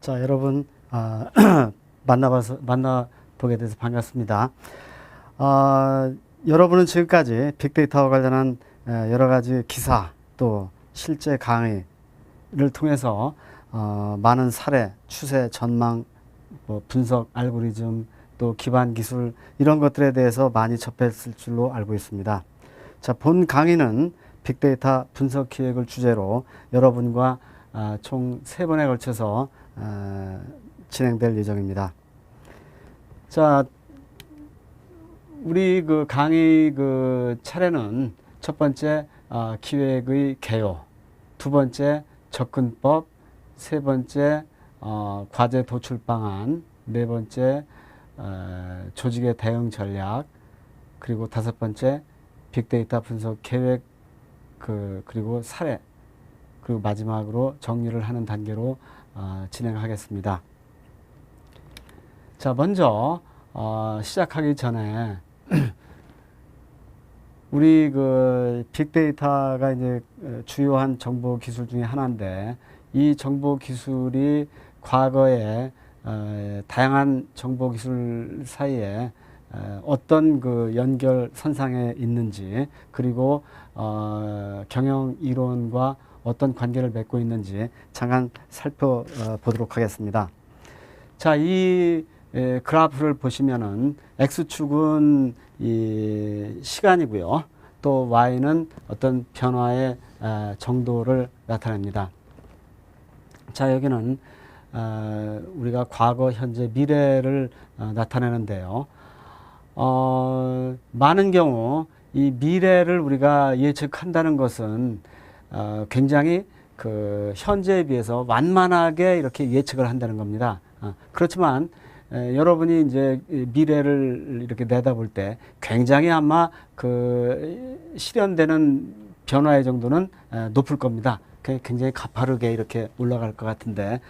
자, 여러분 만나보게 돼서 반갑습니다. 여러분은 지금까지 빅데이터와 관련한 여러 가지 기사 또 실제 강의를 통해서 많은 사례, 추세, 전망, 분석, 알고리즘, 또 기반 기술 이런 것들에 대해서 많이 접했을 줄로 알고 있습니다. 자, 본 강의는 빅데이터 분석 기획을 주제로 여러분과 총 3번에 걸쳐서 진행될 예정입니다. 자, 우리 그 강의 그 차례는 첫 번째 기획의 개요, 두 번째 접근법, 세 번째 과제 도출 방안, 네 번째 조직의 대응 전략, 그리고 다섯 번째 빅데이터 분석 계획 그리고 사례, 그리고 마지막으로 정리를 하는 단계로 진행하겠습니다. 자, 먼저 시작하기 전에 우리 그 빅데이터가 이제 주요한 정보 기술 중에 하나인데, 이 정보 기술이 과거에 다양한 정보 기술 사이에 어떤 그 연결 선상에 있는지, 그리고 경영 이론과 어떤 관계를 맺고 있는지 잠깐 살펴보도록 하겠습니다. 자, 이 그래프를 보시면은 X축은 이 시간이고요. 또 Y는 어떤 변화의 정도를 나타냅니다. 자, 여기는 우리가 과거, 현재, 미래를 나타내는데요. 많은 경우 이 미래를 우리가 예측한다는 것은 굉장히 그 현재에 비해서 완만하게 이렇게 예측을 한다는 겁니다. 그렇지만 여러분이 이제 미래를 이렇게 내다볼 때 굉장히 아마 그 실현되는 변화의 정도는 높을 겁니다. 굉장히 가파르게 이렇게 올라갈 것 같은데,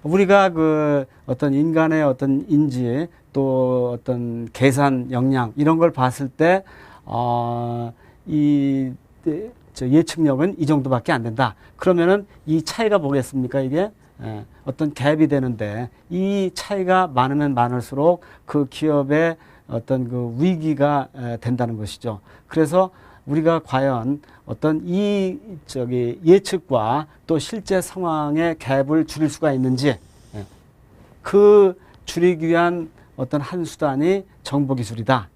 우리가 그 어떤 인간의 어떤 인지 또 어떤 계산 역량 이런 걸 봤을 때 이 예측력은 이 정도밖에 안 된다. 그러면은 이 차이가 뭐겠습니까? 이게 어떤 갭이 되는데, 이 차이가 많으면 많을수록 그 기업의 어떤 그 위기가 된다는 것이죠. 그래서 우리가 과연 어떤 이 예측과 또 실제 상황의 갭을 줄일 수가 있는지, 그 줄이기 위한 어떤 한 수단이 정보기술이다.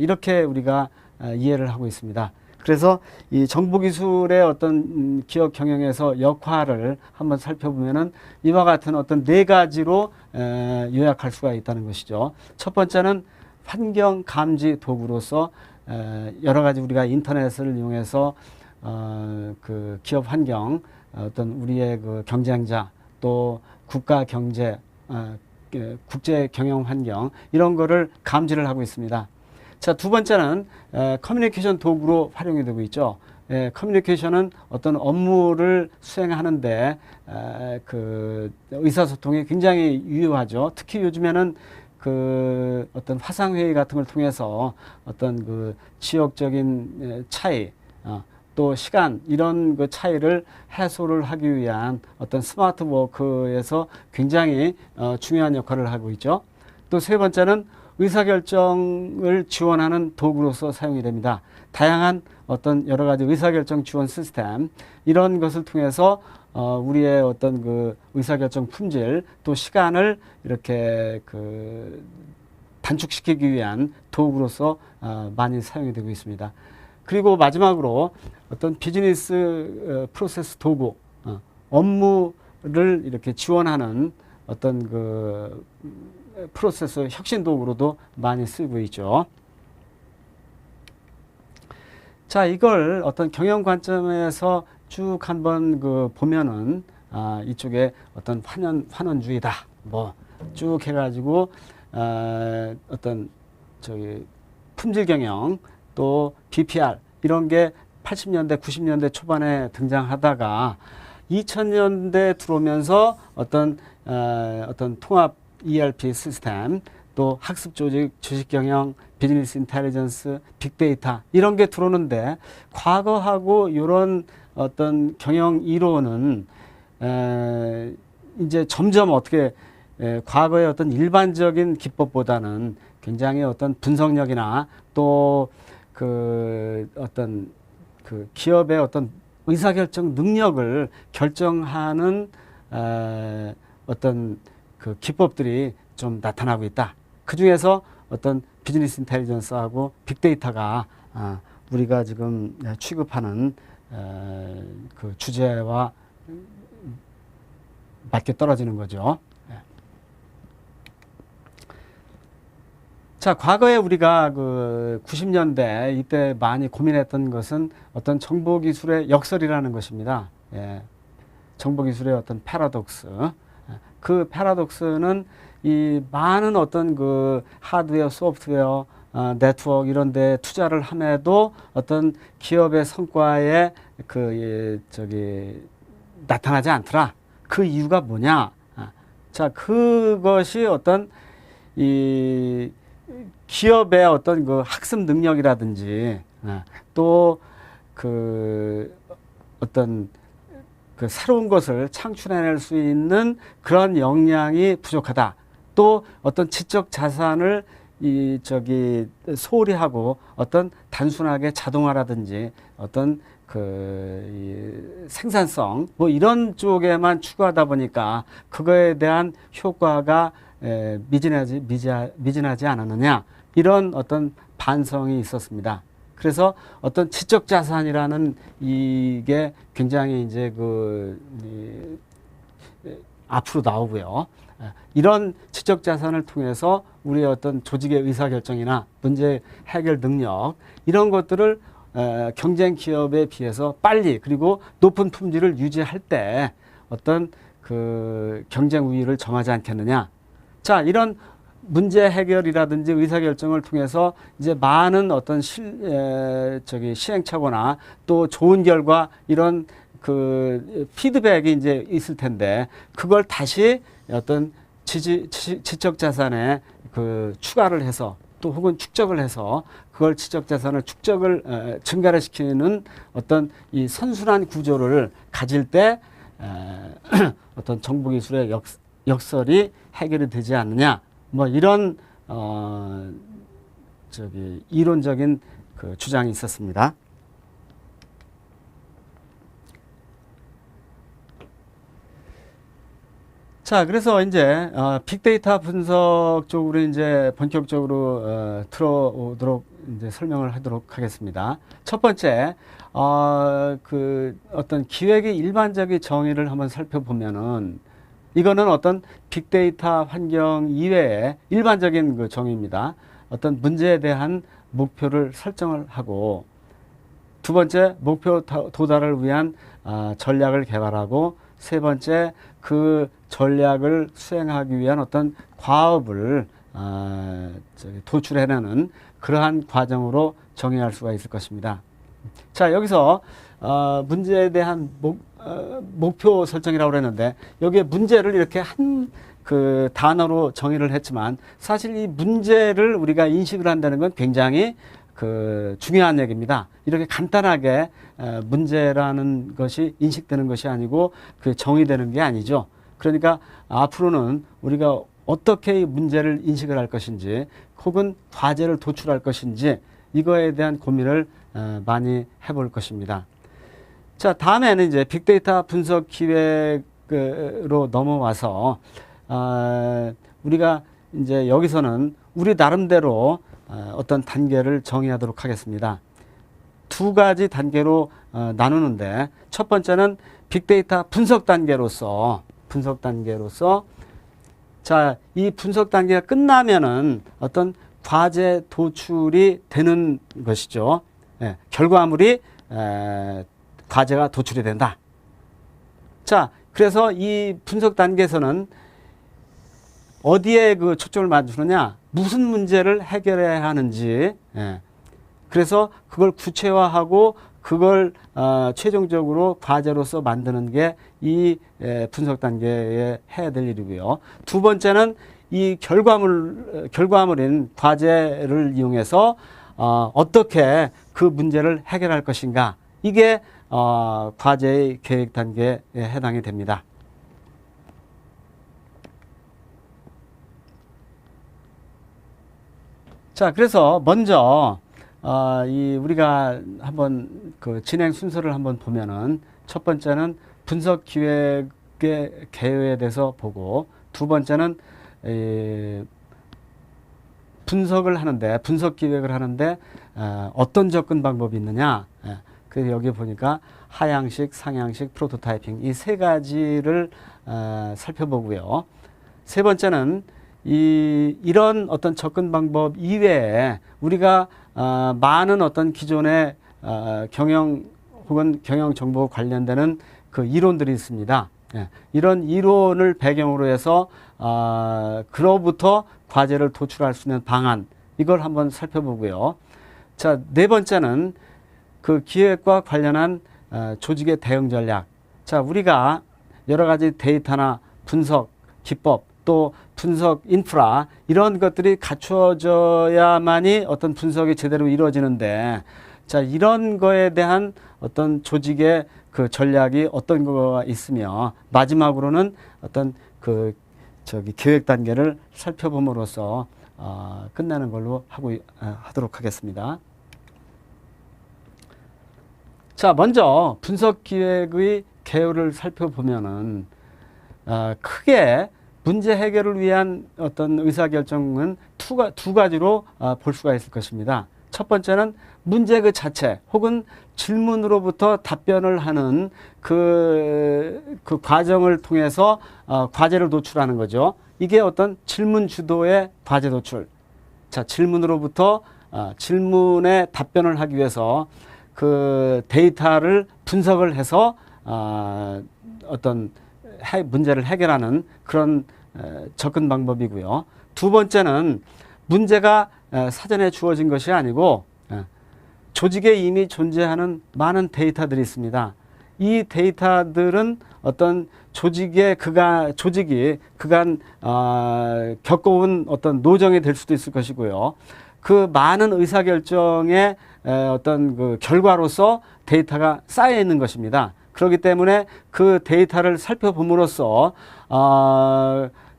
이렇게 우리가 이해를 하고 있습니다. 그래서 이 정보기술의 어떤 기업 경영에서 역할을 한번 살펴보면은 이와 같은 어떤 네 가지로 요약할 수가 있다는 것이죠. 첫 번째는 환경 감지 도구로서 여러 가지 우리가 인터넷을 이용해서 그 기업 환경, 어떤 우리의 그 경쟁자, 또 국가 경제, 국제 경영 환경 이런 거를 감지를 하고 있습니다. 자, 두 번째는 커뮤니케이션 도구로 활용이 되고 있죠. 커뮤니케이션은 어떤 업무를 수행하는데 그 의사소통이 굉장히 유효하죠. 특히 요즘에는 그 어떤 화상회의 같은 걸 통해서 어떤 그 지역적인 차이, 또 시간 이런 그 차이를 해소를 하기 위한 어떤 스마트 워크에서 굉장히 중요한 역할을 하고 있죠. 또 세 번째는 의사결정을 지원하는 도구로서 사용이 됩니다. 다양한 어떤 여러 가지 의사결정 지원 시스템 이런 것을 통해서 우리의 어떤 그 의사결정 품질 또 시간을 이렇게 그 단축시키기 위한 도구로서 많이 사용이 되고 있습니다. 그리고 마지막으로 어떤 비즈니스 프로세스 도구, 업무를 이렇게 지원하는 어떤 그 프로세스 혁신 도구로도 많이 쓰고 있죠. 자, 이걸 어떤 경영 관점에서 쭉 한번 그 보면은 이쪽에 어떤 환원주의다 뭐 쭉 해가지고 어떤 저기 품질 경영 또 BPR 이런 게 80년대 90년대 초반에 등장하다가 2000년대 들어오면서 어떤 통합 ERP 시스템, 또 학습 조직, 주식 경영, 비즈니스 인텔리전스, 빅데이터 이런 게 들어오는데, 과거하고 이런 어떤 경영 이론은 이제 점점 어떻게 과거의 어떤 일반적인 기법보다는 굉장히 어떤 분석력이나 또 그 어떤 그 기업의 어떤 의사결정 능력을 결정하는 어떤 그 기법들이 좀 나타나고 있다. 그 중에서 어떤 비즈니스 인텔리전스하고 빅데이터가 우리가 지금 취급하는 그 주제와 맞게 떨어지는 거죠. 자, 과거에 우리가 그 90년대 이때 많이 고민했던 것은 어떤 정보기술의 역설이라는 것입니다. 예. 정보기술의 어떤 패러독스. 그 패러독스는 이 많은 어떤 그 하드웨어, 소프트웨어, 네트워크 이런 데 투자를 함에도 어떤 기업의 성과에 나타나지 않더라. 그 이유가 뭐냐? 자, 그것이 어떤 이 기업의 어떤 그 학습 능력이라든지 또 그 어떤 그 새로운 것을 창출해낼 수 있는 그런 역량이 부족하다. 또 어떤 지적 자산을 소홀히 하고 어떤 단순하게 자동화라든지 어떤 이 생산성 뭐 이런 쪽에만 추구하다 보니까 그거에 대한 효과가 미진하지 않았느냐 이런 어떤 반성이 있었습니다. 그래서 어떤 지적 자산이라는 이게 굉장히 이제 앞으로 나오고요. 이런 지적 자산을 통해서 우리의 어떤 조직의 의사결정이나 문제 해결 능력 이런 것들을 경쟁 기업에 비해서 빨리 그리고 높은 품질을 유지할 때 어떤 그 경쟁 우위를 점하지 않겠느냐. 자, 이런 문제 해결이라든지 의사결정을 통해서 이제 많은 어떤 시행착오나 또 좋은 결과 이런 그 피드백이 이제 있을 텐데 그걸 다시 어떤 지적 자산에 그 추가를 해서 또 혹은 축적을 해서 그걸 지적 자산을 증가를 시키는 어떤 이 선순환 구조를 가질 때 어떤 정보기술의 역설이 해결이 되지 않느냐. 뭐 이런 이론적인 그 주장이 있었습니다. 자, 그래서 이제 빅데이터 분석 쪽으로 이제 본격적으로 들어오도록 이제 설명을 하도록 하겠습니다. 첫 번째, 그 어떤 기획의 일반적인 정의를 한번 살펴보면은 이거는 어떤 빅데이터 환경 이외의 일반적인 그 정의입니다. 어떤 문제에 대한 목표를 설정을 하고 두 번째, 목표 도달을 위한 전략을 개발하고 세 번째, 그 전략을 수행하기 위한 어떤 과업을 도출해내는 그러한 과정으로 정의할 수가 있을 것입니다. 자, 여기서 문제에 대한 목표 설정이라고 그랬는데 여기에 문제를 이렇게 한 그 단어로 정의를 했지만 사실 이 문제를 우리가 인식을 한다는 건 굉장히 그 중요한 얘기입니다. 이렇게 간단하게 문제라는 것이 인식되는 것이 아니고 그 정의되는 게 아니죠. 그러니까 앞으로는 우리가 어떻게 이 문제를 인식을 할 것인지 혹은 과제를 도출할 것인지 이거에 대한 고민을 많이 해볼 것입니다. 자, 다음에는 이제 빅데이터 분석 기획으로 넘어와서 우리가 이제 여기서는 우리 나름대로 어떤 단계를 정의하도록 하겠습니다. 두 가지 단계로 나누는데 첫 번째는 빅데이터 분석 단계로서 자, 이 분석 단계가 끝나면은 어떤 과제 도출이 되는 것이죠. 결과물이 과제가 도출이 된다. 자, 그래서 이 분석 단계에서는 어디에 그 초점을 맞추느냐, 무슨 문제를 해결해야 하는지, 그래서 그걸 구체화하고 그걸 최종적으로 과제로서 만드는 게 이 분석 단계에 해야 될 일이고요. 두 번째는 이 결과물인 과제를 이용해서 어떻게 그 문제를 해결할 것인가, 이게 과제의 계획 단계에 해당이 됩니다. 자, 그래서 먼저 이 우리가 한번 그 진행 순서를 한번 보면은 첫 번째는 분석 기획의 개요에 대해서 보고, 두 번째는 분석을 하는데, 분석 기획을 하는데 어떤 접근 방법이 있느냐. 그래서 여기 보니까 하향식, 상향식, 프로토타이핑 이 세 가지를 살펴보고요. 세 번째는 이런 어떤 접근 방법 이외에 우리가 많은 어떤 기존의 경영 혹은 경영 정보 관련되는 그 이론들이 있습니다. 이런 이론을 배경으로 해서 그로부터 과제를 도출할 수 있는 방안, 이걸 한번 살펴보고요. 자, 네 번째는 그 기획과 관련한 조직의 대응 전략. 자, 우리가 여러 가지 데이터나 분석 기법, 또 분석 인프라, 이런 것들이 갖추어져야만이 어떤 분석이 제대로 이루어지는데, 자, 이런 거에 대한 어떤 조직의 그 전략이 어떤 거가 있으며, 마지막으로는 어떤 그 계획 단계를 살펴봄으로써 끝내는 걸로 하도록 하겠습니다. 자, 먼저 분석 기획의 개요를 살펴보면은 크게 문제 해결을 위한 어떤 의사결정은 두 가지로 볼 수가 있을 것입니다. 첫 번째는 문제 그 자체 혹은 질문으로부터 답변을 하는 그 과정을 통해서 과제를 도출하는 거죠. 이게 어떤 질문 주도의 과제 도출. 자, 질문으로부터 질문에 답변을 하기 위해서 그 데이터를 분석을 해서 어떤 문제를 해결하는 그런 접근 방법이고요. 두 번째는 문제가 사전에 주어진 것이 아니고 조직에 이미 존재하는 많은 데이터들이 있습니다. 이 데이터들은 어떤 조직이 그간 겪어온 어떤 노정이 될 수도 있을 것이고요. 그 많은 의사결정의 어떤 그 결과로서 데이터가 쌓여 있는 것입니다. 그렇기 때문에 그 데이터를 살펴봄으로써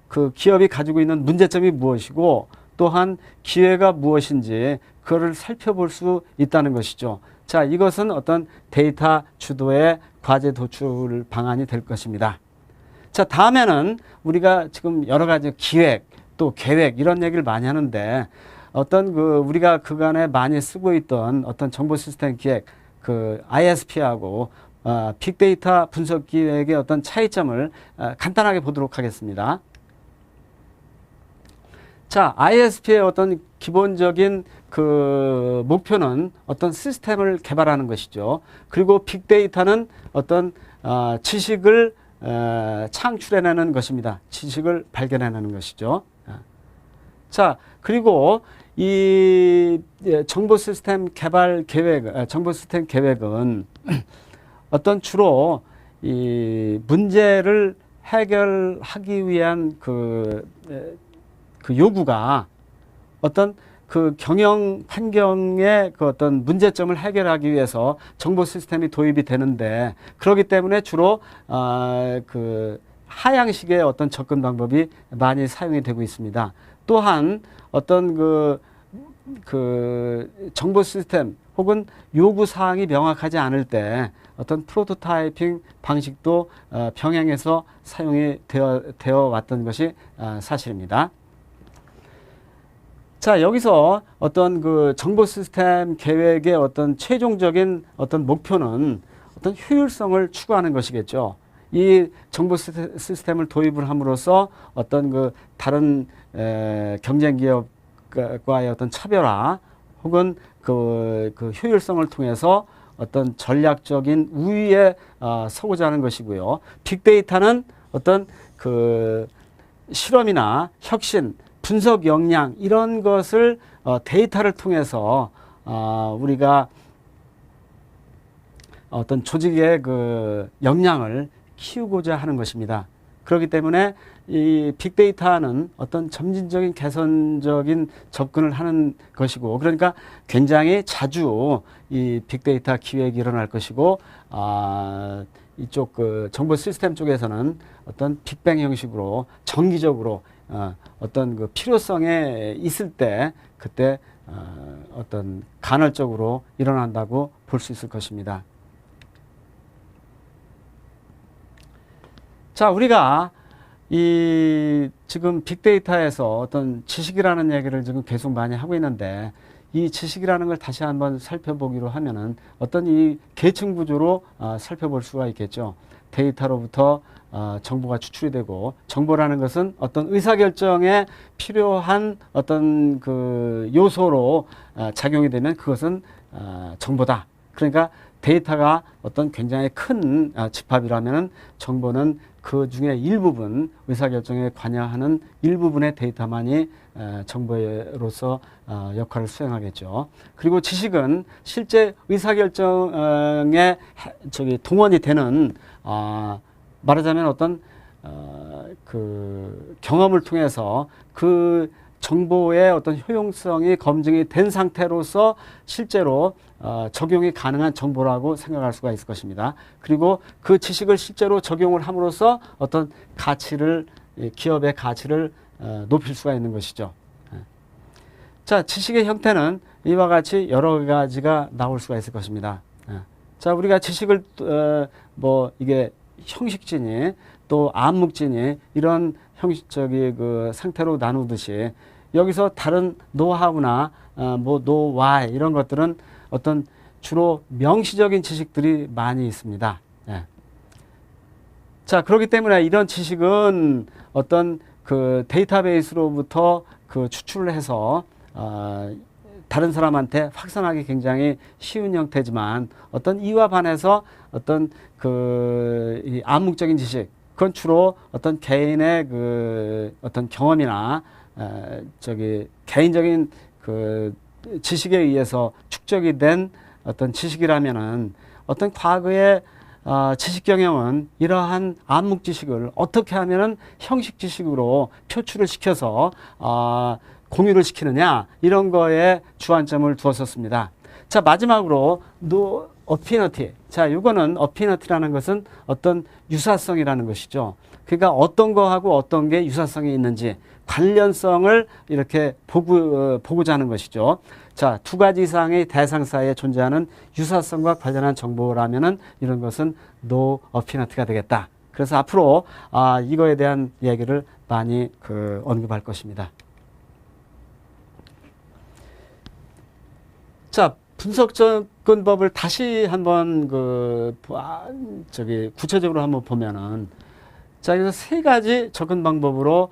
그 기업이 가지고 있는 문제점이 무엇이고, 또한 기회가 무엇인지 그거를 살펴볼 수 있다는 것이죠. 자, 이것은 어떤 데이터 주도의 과제 도출 방안이 될 것입니다. 자, 다음에는 우리가 지금 여러 가지 기획 또 계획 이런 얘기를 많이 하는데, 어떤 그 우리가 그간에 많이 쓰고 있던 어떤 정보 시스템 기획 그 ISP하고 빅데이터 분석 기획의 어떤 차이점을 간단하게 보도록 하겠습니다. 자, ISP의 어떤 기본적인 그 목표는 어떤 시스템을 개발하는 것이죠. 그리고 빅데이터는 어떤 지식을 창출해내는 것입니다. 지식을 발견해내는 것이죠. 자, 그리고 이 정보 시스템 개발 계획, 정보 시스템 계획은 어떤 주로 이 문제를 해결하기 위한 그 요구가 어떤 그 경영 환경의 그 어떤 문제점을 해결하기 위해서 정보 시스템이 도입이 되는데, 그렇기 때문에 주로 그 하향식의 어떤 접근 방법이 많이 사용이 되고 있습니다. 또한 어떤 그 정보 시스템 혹은 요구 사항이 명확하지 않을 때 어떤 프로토타이핑 방식도 병행해서 사용이 되어 왔던 것이 사실입니다. 자, 여기서 어떤 그 정보 시스템 계획의 어떤 최종적인 어떤 목표는 어떤 효율성을 추구하는 것이겠죠. 이 정보 시스템을 도입을 함으로써 어떤 그 다른 경쟁 기업과의 어떤 차별화 혹은 그 효율성을 통해서 어떤 전략적인 우위에 서고자 하는 것이고요. 빅데이터는 어떤 그 실험이나 혁신, 분석 역량 이런 것을 데이터를 통해서 우리가 어떤 조직의 그 역량을 키우고자 하는 것입니다. 그렇기 때문에 이 빅데이터는 어떤 점진적인 개선적인 접근을 하는 것이고, 그러니까 굉장히 자주 이 빅데이터 기획이 일어날 것이고, 이쪽 그 정보 시스템 쪽에서는 어떤 빅뱅 형식으로 정기적으로 어떤 그 필요성에 있을 때 그때 어떤 간헐적으로 일어난다고 볼 수 있을 것입니다. 자, 우리가 이 지금 빅데이터에서 어떤 지식이라는 얘기를 지금 계속 많이 하고 있는데, 이 지식이라는 걸 다시 한번 살펴보기로 하면은 어떤 이 계층 구조로 살펴볼 수가 있겠죠. 데이터로부터 정보가 추출이 되고, 정보라는 것은 어떤 의사결정에 필요한 어떤 그 요소로 작용이 되면 그것은 정보다. 그러니까 데이터가 어떤 굉장히 큰 집합이라면 정보는 그 중에 일부분, 의사결정에 관여하는 일부분의 데이터만이 정보로서 역할을 수행하겠죠. 그리고 지식은 실제 의사결정에 동원이 되는 말하자면 어떤 그 경험을 통해서 그 정보의 어떤 효용성이 검증이 된 상태로서 실제로 적용이 가능한 정보라고 생각할 수가 있을 것입니다. 그리고 그 지식을 실제로 적용을 함으로써 어떤 가치를, 기업의 가치를 높일 수가 있는 것이죠. 자, 지식의 형태는 이와 같이 여러 가지가 나올 수가 있을 것입니다. 자, 우리가 지식을 이게 형식진이 또 암묵진이 이런 그 상태로 나누듯이, 여기서 다른 노하우나 노와이 이런 것들은 어떤 주로 명시적인 지식들이 많이 있습니다. 자, 그렇기 때문에 이런 지식은 어떤 그 데이터베이스로부터 그 추출을 해서 다른 사람한테 확산하기 굉장히 쉬운 형태지만, 어떤 이와 반해서 어떤 이 암묵적인 지식, 그건 주로 어떤 개인의 그 어떤 경험이나 개인적인 그 지식에 의해서 축적이 된 어떤 지식이라면은, 어떤 과거의 지식 경영은 이러한 암묵 지식을 어떻게 하면은 형식 지식으로 표출을 시켜서 공유를 시키느냐, 이런 거에 주안점을 두었었습니다. 자, 마지막으로 어피너티. 자, 이거는 어피너티라는 것은 어떤 유사성이라는 것이죠. 그러니까 어떤 거하고 어떤 게 유사성이 있는지 관련성을 이렇게 보고자 하는 것이죠. 자, 두 가지 이상의 대상 사이에 존재하는 유사성과 관련한 정보라면은 이런 것은 노 어피너티가 되겠다. 그래서 앞으로 이거에 대한 얘기를 많이 언급할 것입니다. 자, 분석 접근법을 다시 한번 구체적으로 한번 보면은, 자, 그래서 세 가지 접근 방법으로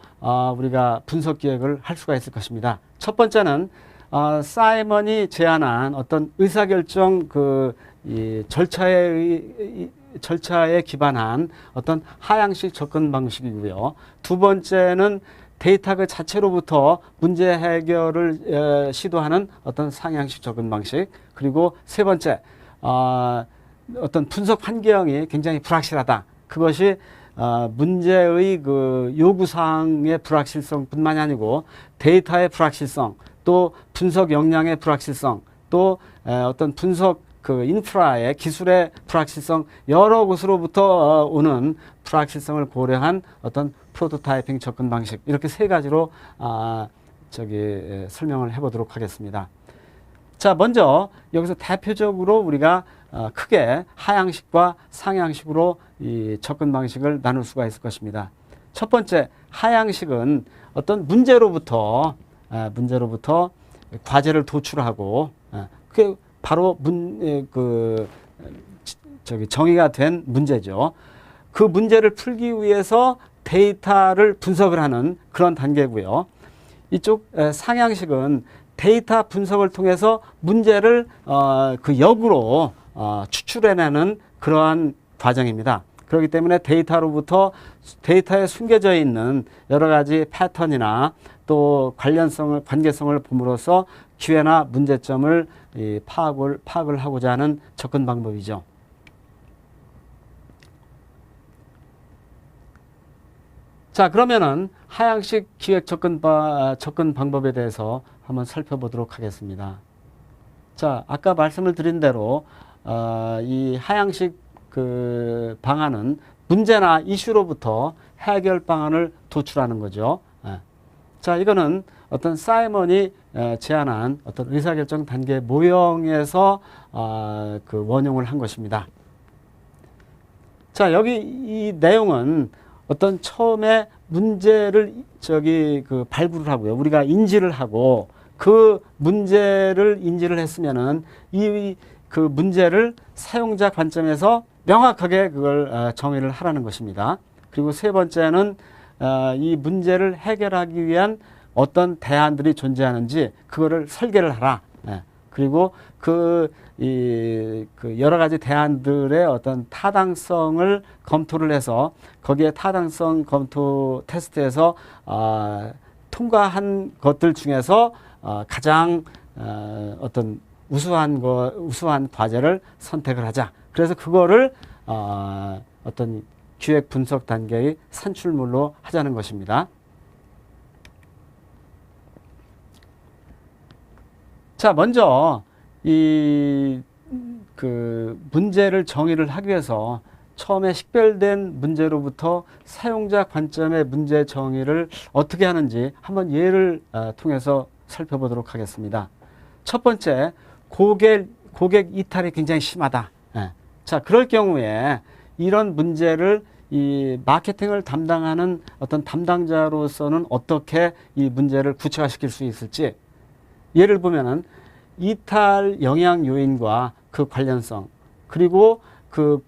우리가 분석 기획을 할 수가 있을 것입니다. 첫 번째는 사이먼이 제안한 어떤 의사결정 이 절차에 기반한 어떤 하향식 접근 방식이고요. 두 번째는 데이터 그 자체로부터 문제 해결을 시도하는 어떤 상향식 접근 방식. 그리고 세 번째, 어떤 분석 환경이 굉장히 불확실하다. 그것이 문제의 그 요구사항의 불확실성뿐만이 아니고 데이터의 불확실성, 또 분석 역량의 불확실성, 또 어떤 분석 인프라의 기술의 불확실성, 여러 곳으로부터 오는 불확실성을 고려한 어떤 프로토타이핑 접근 방식, 이렇게 세 가지로 설명을 해보도록 하겠습니다. 자, 먼저 여기서 대표적으로 우리가 크게 하향식과 상향식으로 이 접근 방식을 나눌 수가 있을 것입니다. 첫 번째, 하향식은 어떤 문제로부터 과제를 도출하고, 그게 바로 정의가 된 문제죠. 그 문제를 풀기 위해서 데이터를 분석을 하는 그런 단계고요. 이쪽 상향식은 데이터 분석을 통해서 문제를 그 역으로 추출해내는 그러한 과정입니다. 그렇기 때문에 데이터에 숨겨져 있는 여러 가지 패턴이나 또 관계성을 봄으로써 기회나 문제점을 파악을 하고자 하는 접근 방법이죠. 자, 그러면은 하향식 기획 접근 방법에 대해서 한번 살펴보도록 하겠습니다. 자, 아까 말씀을 드린 대로 이 하향식 방안은 문제나 이슈로부터 해결 방안을 도출하는 거죠. 자, 이거는 어떤 사이먼이 제안한 어떤 의사결정 단계 모형에서 그 원용을 한 것입니다. 자, 여기 이 내용은 어떤 처음에 문제를 그 발굴을 하고요. 우리가 인지를 하고 그 문제를 인지를 했으면은 그 문제를 사용자 관점에서 명확하게 그걸 정의를 하라는 것입니다. 그리고 세 번째는 이 문제를 해결하기 위한 어떤 대안들이 존재하는지 그거를 설계를 하라. 그리고 그 여러 가지 대안들의 어떤 타당성을 검토를 해서 거기에 타당성 검토 테스트에서 통과한 것들 중에서 가장 어떤 우수한 과제를 선택을 하자. 그래서 그거를 어떤 기획 분석 단계의 산출물로 하자는 것입니다. 자, 먼저 그 문제를 정의를 하기 위해서 처음에 식별된 문제로부터 사용자 관점의 문제 정의를 어떻게 하는지 한번 예를 통해서 살펴보도록 하겠습니다. 첫 번째, 고객 이탈이 굉장히 심하다. 자, 그럴 경우에 이런 문제를 이 마케팅을 담당하는 어떤 담당자로서는 어떻게 이 문제를 구체화시킬 수 있을지, 예를 보면은 이탈 영향 요인과 그 관련성, 그리고 그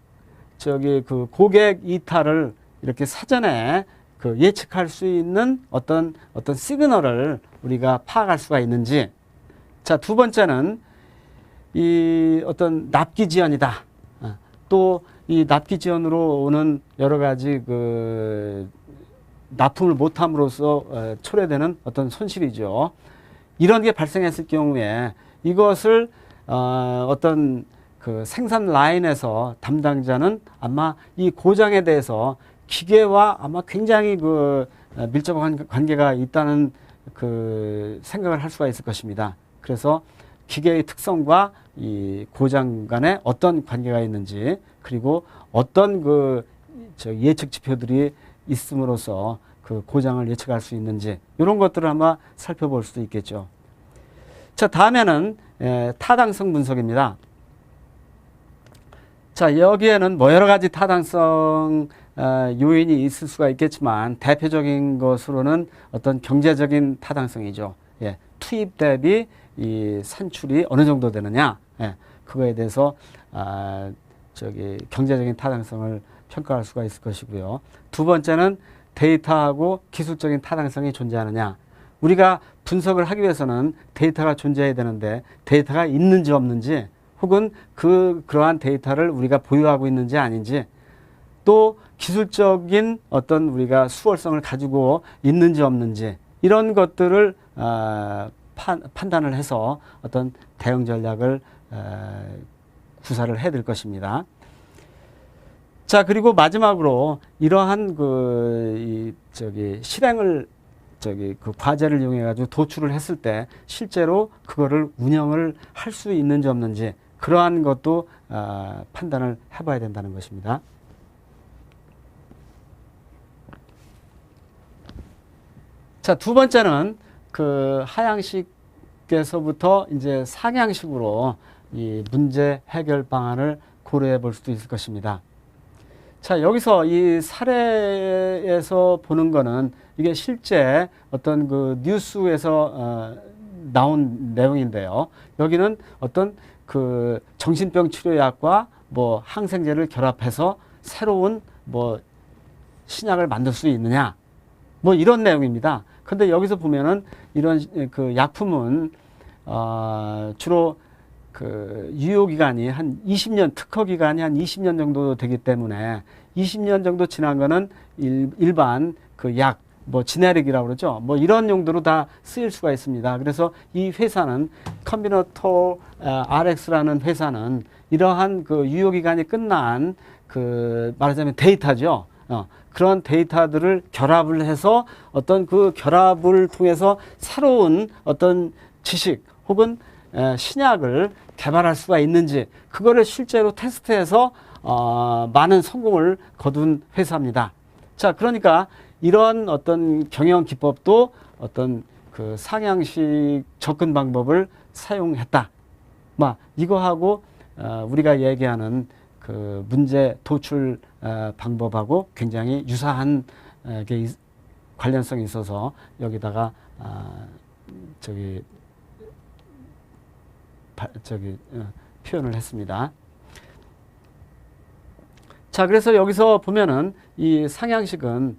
고객 이탈을 이렇게 사전에 그 예측할 수 있는 어떤 시그널을 우리가 파악할 수가 있는지. 자, 두 번째는 이 어떤 납기 지연이다. 또 이 납기 지연으로 오는 여러 가지 그 납품을 못함으로써 초래되는 어떤 손실이죠. 이런 게 발생했을 경우에 이것을 어떤 그 생산 라인에서 담당자는 아마 이 고장에 대해서 기계와 아마 굉장히 그 밀접한 관계가 있다는 그 생각을 할 수가 있을 것입니다. 그래서 기계의 특성과 이 고장 간에 어떤 관계가 있는지, 그리고 어떤 그 예측 지표들이 있음으로써 그 고장을 예측할 수 있는지, 이런 것들을 아마 살펴볼 수도 있겠죠. 자, 다음에는 타당성 분석입니다. 자, 여기에는 뭐 여러 가지 타당성 요인이 있을 수가 있겠지만 대표적인 것으로는 어떤 경제적인 타당성이죠. 투입 대비 이 산출이 어느 정도 되느냐, 그거에 대해서 경제적인 타당성을 평가할 수가 있을 것이고요. 두 번째는 데이터하고 기술적인 타당성이 존재하느냐. 우리가 분석을 하기 위해서는 데이터가 존재해야 되는데 데이터가 있는지 없는지, 혹은 그러한 데이터를 우리가 보유하고 있는지 아닌지, 또 기술적인 어떤 우리가 수월성을 가지고 있는지 없는지, 이런 것들을 판단을 해서 어떤 대응 전략을 구사를 해야 될 것입니다. 자, 그리고 마지막으로 이러한 실행을 그 과제를 이용해 가지고 도출을 했을 때 실제로 그거를 운영을 할 수 있는지 없는지, 그러한 것도 판단을 해봐야 된다는 것입니다. 자, 두 번째는 그 하향식에서부터 이제 상향식으로 이 문제 해결 방안을 고려해 볼 수도 있을 것입니다. 자, 여기서 이 사례에서 보는 거는 이게 실제 어떤 그 뉴스에서 나온 내용인데요. 여기는 어떤 그 정신병 치료약과 뭐 항생제를 결합해서 새로운 뭐 신약을 만들 수 있느냐, 뭐 이런 내용입니다. 근데 여기서 보면은 이런 그 약품은 주로 그 유효기간이 한 20년, 특허기간이 한 20년 정도 되기 때문에 20년 정도 지난 거는 일반 그 약, 뭐 지네릭이라고 그러죠. 뭐 이런 용도로 다 쓰일 수가 있습니다. 그래서 이 회사는 컨비너톨 RX라는 회사는 이러한 그 유효기간이 끝난 그 말하자면 데이터죠. 그런 데이터들을 결합을 해서 어떤 그 결합을 통해서 새로운 어떤 지식 혹은 신약을 개발할 수가 있는지, 그거를 실제로 테스트해서 많은 성공을 거둔 회사입니다. 자, 그러니까 이런 어떤 경영 기법도 어떤 그 상향식 접근 방법을 사용했다. 이거하고 우리가 얘기하는 그 문제 도출 방법하고 굉장히 유사한 게 관련성이 있어서 여기다가 표현을 했습니다. 자, 그래서 여기서 보면은 이 상향식은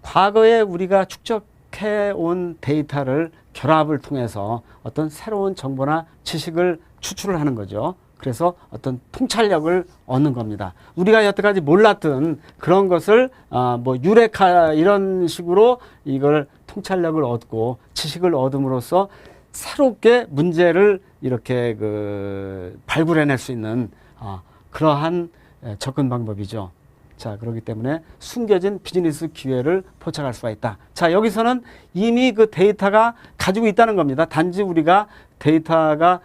과거에 우리가 축적해 온 데이터를 결합을 통해서 어떤 새로운 정보나 지식을 추출을 하는 거죠. 그래서 어떤 통찰력을 얻는 겁니다. 우리가 여태까지 몰랐던 그런 것을 유레카 이런 식으로 이걸 통찰력을 얻고 지식을 얻음으로써 새롭게 문제를 이렇게 발굴해낼 수 있는 그러한 접근 방법이죠. 자, 그렇기 때문에 숨겨진 비즈니스 기회를 포착할 수가 있다. 자, 여기서는 이미 그 데이터가 가지고 있다는 겁니다. 단지 우리가 데이터가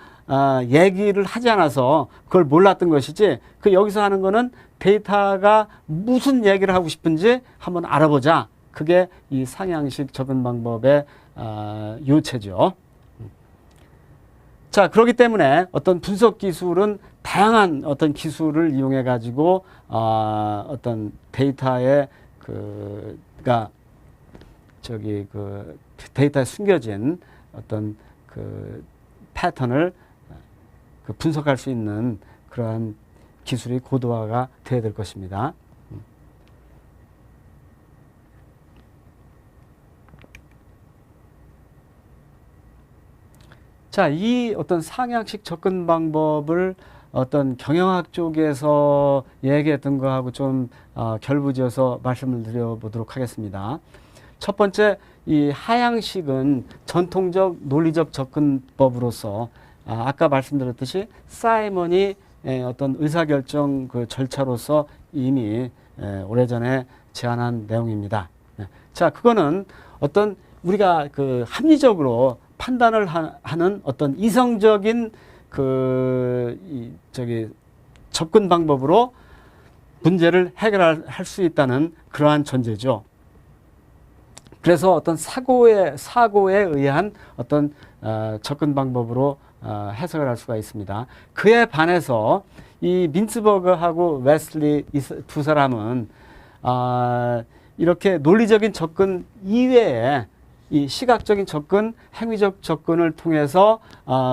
얘기를 하지 않아서 그걸 몰랐던 것이지, 여기서 하는 거는 데이터가 무슨 얘기를 하고 싶은지 한번 알아보자. 그게 이 상향식 접근 방법의 요체죠. 자, 그렇기 때문에 어떤 분석 기술은 다양한 어떤 기술을 이용해 가지고 어떤 데이터의 데이터에 숨겨진 어떤 패턴을 분석할 수 있는 그러한 기술이 고도화가 되어야 될 것입니다. 자, 이 어떤 상향식 접근 방법을 어떤 경영학 쪽에서 얘기했던 거하고 좀 결부지어서 말씀을 드려보도록 하겠습니다. 첫 번째, 이 하향식은 전통적 논리적 접근법으로서 아까 말씀드렸듯이 사이먼이 어떤 의사결정 절차로서 이미 오래전에 제안한 내용입니다. 자, 그거는 어떤 우리가 합리적으로 판단을 하는 어떤 이성적인 접근 방법으로 문제를 해결할 수 있다는 그러한 전제죠. 그래서 어떤 사고에 의한 어떤 접근 방법으로 해석을 할 수가 있습니다. 그에 반해서 이 민츠버그하고 웨슬리 두 사람은 이렇게 논리적인 접근 이외에 이 시각적인 접근, 행위적 접근을 통해서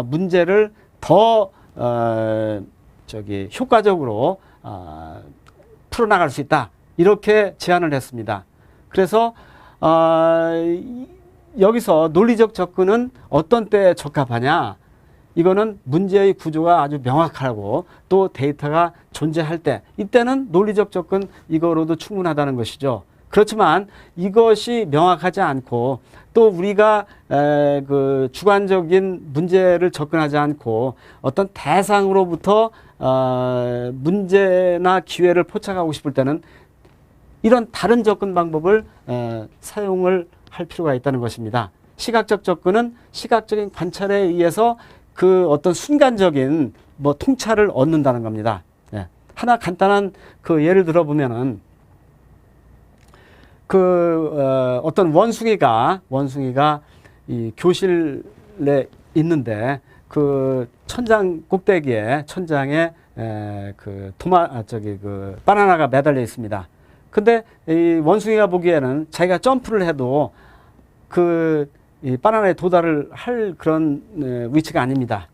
문제를 더 효과적으로 풀어나갈 수 있다. 이렇게 제안을 했습니다. 그래서 여기서 논리적 접근은 어떤 때에 적합하냐? 이거는 문제의 구조가 아주 명확하고 또 데이터가 존재할 때, 이때는 논리적 접근 이거로도 충분하다는 것이죠. 그렇지만 이것이 명확하지 않고 또 우리가 주관적인 문제를 접근하지 않고 어떤 대상으로부터 문제나 기회를 포착하고 싶을 때는 이런 다른 접근 방법을 사용을 할 필요가 있다는 것입니다. 시각적 접근은 시각적인 관찰에 의해서 어떤 순간적인 통찰을 얻는다는 겁니다. 하나 간단한 예를 들어보면은 어떤 원숭이가 이 교실에 있는데 천장 꼭대기에 천장에 바나나가 매달려 있습니다. 근데 이 원숭이가 보기에는 자기가 점프를 해도 이 바나나에 도달을 할 그런 위치가 아닙니다.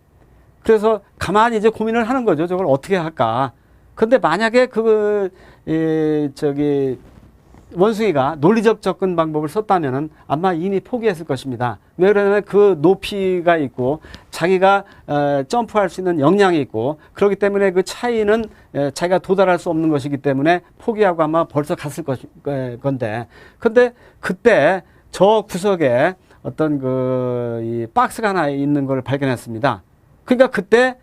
그래서 가만히 이제 고민을 하는 거죠. 저걸 어떻게 할까? 근데 만약에 원숭이가 논리적 접근 방법을 썼다면은 아마 이미 포기했을 것입니다. 왜 그러냐면 높이가 있고 자기가 점프할 수 있는 역량이 있고 그렇기 때문에 차이는 자기가 도달할 수 없는 것이기 때문에 포기하고 아마 벌써 갔을 건데, 근데 그때 저 구석에 어떤 이 박스가 하나 있는 걸 발견했습니다. 그러니까 그때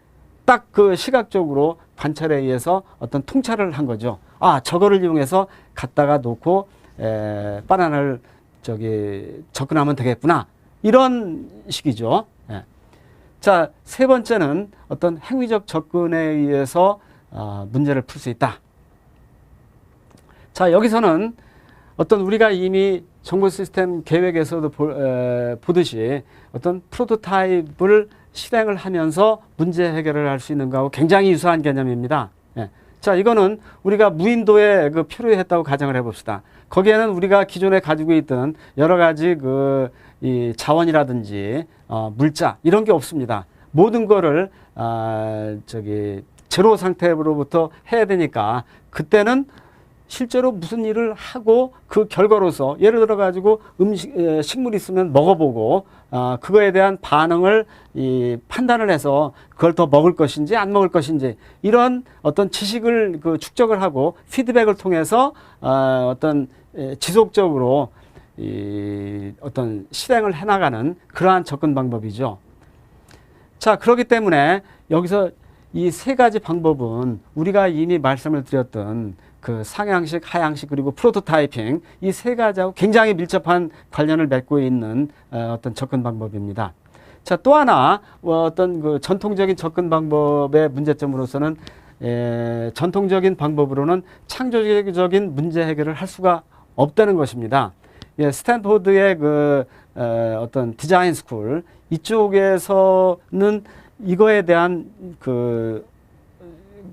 딱 시각적으로 관찰에 의해서 어떤 통찰을 한 거죠. 저거를 이용해서 갖다가 놓고 바나나를 접근하면 되겠구나. 이런 식이죠. 자, 세 번째는 어떤 행위적 접근에 의해서 문제를 풀 수 있다. 자, 여기서는 어떤 우리가 이미 정보 시스템 계획에서도 보듯이 어떤 프로토타입을 실행을 하면서 문제 해결을 할 수 있는 거하고 굉장히 유사한 개념입니다. 예. 자, 이거는 우리가 무인도에 그 표류했다고 가정을 해봅시다. 거기에는 우리가 기존에 가지고 있던 여러 가지 이 자원이라든지 물자 이런 게 없습니다. 모든 거를 제로 상태로부터 해야 되니까 그때는 실제로 무슨 일을 하고 그 결과로서 예를 들어 가지고 식물이 있으면 먹어보고 그거에 대한 반응을 판단을 해서 그걸 더 먹을 것인지 안 먹을 것인지 이런 어떤 지식을 축적을 하고 피드백을 통해서 어떤 지속적으로 어떤 실행을 해나가는 그러한 접근 방법이죠. 자, 그렇기 때문에 여기서 이 세 가지 방법은 우리가 이미 말씀을 드렸던 그 상향식, 하향식 그리고 프로토타이핑 이 세 가지하고 굉장히 밀접한 관련을 맺고 있는 어떤 접근 방법입니다. 자, 또 하나 어떤 그 전통적인 접근 방법의 문제점으로서는 전통적인 방법으로는 창조적인 문제 해결을 할 수가 없다는 것입니다. 예, 스탠포드의 어떤 디자인 스쿨 이쪽에서는 이거에 대한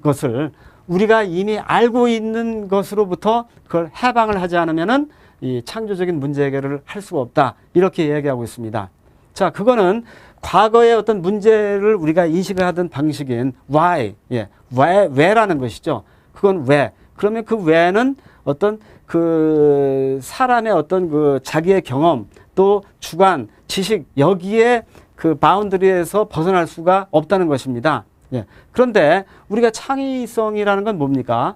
것을 우리가 이미 알고 있는 것으로부터 그걸 해방을 하지 않으면은 이 창조적인 문제 해결을 할 수가 없다. 이렇게 얘기하고 있습니다. 자, 그거는 과거의 어떤 문제를 우리가 인식을 하던 방식인 why, 예, 왜라는 것이죠. 그건 왜. 그러면 그 왜는 어떤 그 사람의 어떤 자기의 경험 또 주관, 지식 여기에 그 바운더리에서 벗어날 수가 없다는 것입니다. 예. 그런데 우리가 창의성이라는 건 뭡니까?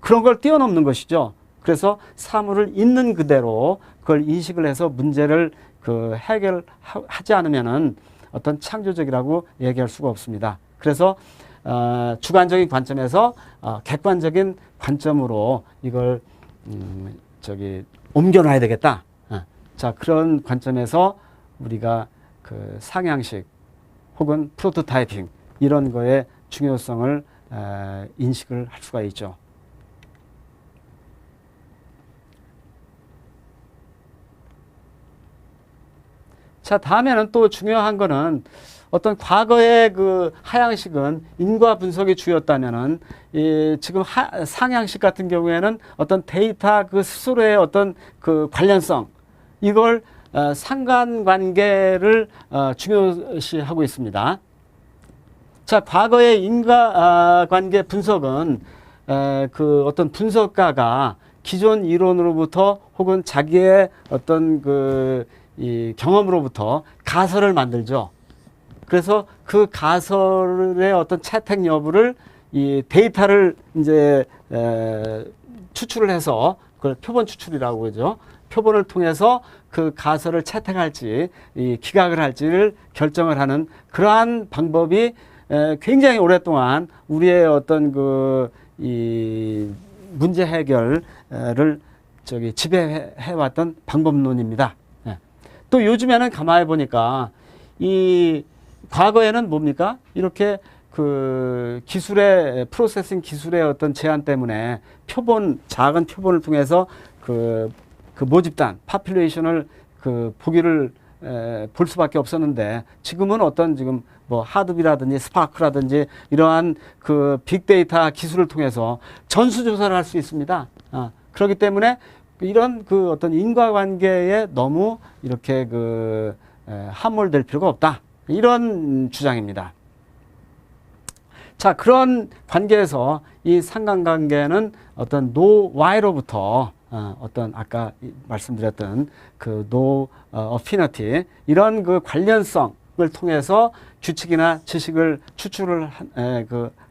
그런 걸 뛰어넘는 것이죠. 그래서 사물을 있는 그대로 그걸 인식을 해서 문제를 해결하지 않으면은 어떤 창조적이라고 얘기할 수가 없습니다. 그래서 주관적인 관점에서 객관적인 관점으로 이걸 옮겨놔야 되겠다. 자, 그런 관점에서 우리가 그 상향식 혹은 프로토타이핑 이런 거의 중요성을 인식을 할 수가 있죠. 자, 다음에는 또 중요한 거는 어떤 과거의 그 하향식은 인과 분석이 주였다면은 지금 상향식 같은 경우에는 어떤 데이터 그 스스로의 어떤 그 관련성 이걸 상관관계를 중요시하고 있습니다. 자, 과거의 인과관계 분석은 그 어떤 분석가가 기존 이론으로부터 혹은 자기의 어떤 이 경험으로부터 가설을 만들죠. 그래서 그 가설의 어떤 채택 여부를 이 데이터를 이제 추출을 해서 그걸 표본 추출이라고 그러죠. 표본을 통해서 그 가설을 채택할지 기각을 할지를 결정을 하는 그러한 방법이 굉장히 오랫동안 우리의 어떤 이 문제 해결을 지배해 왔던 방법론입니다. 또 요즘에는 가만히 보니까 이 과거에는 뭡니까? 이렇게 그 기술의 프로세싱 기술의 어떤 제한 때문에 작은 표본을 통해서 그 모집단 파퓰레이션을 보기를 볼 수밖에 없었는데 지금은 지금 뭐 하드비라든지 스파크라든지 이러한 그 빅데이터 기술을 통해서 전수조사를 할 수 있습니다. 그렇기 때문에 이런 어떤 인과관계에 너무 이렇게 함몰될 필요가 없다. 이런 주장입니다. 자, 그런 관계에서 이 상관관계는 어떤 no why로부터 어떤 아까 말씀드렸던 no affinity 이런 관련성을 통해서 규칙이나 지식을 추출을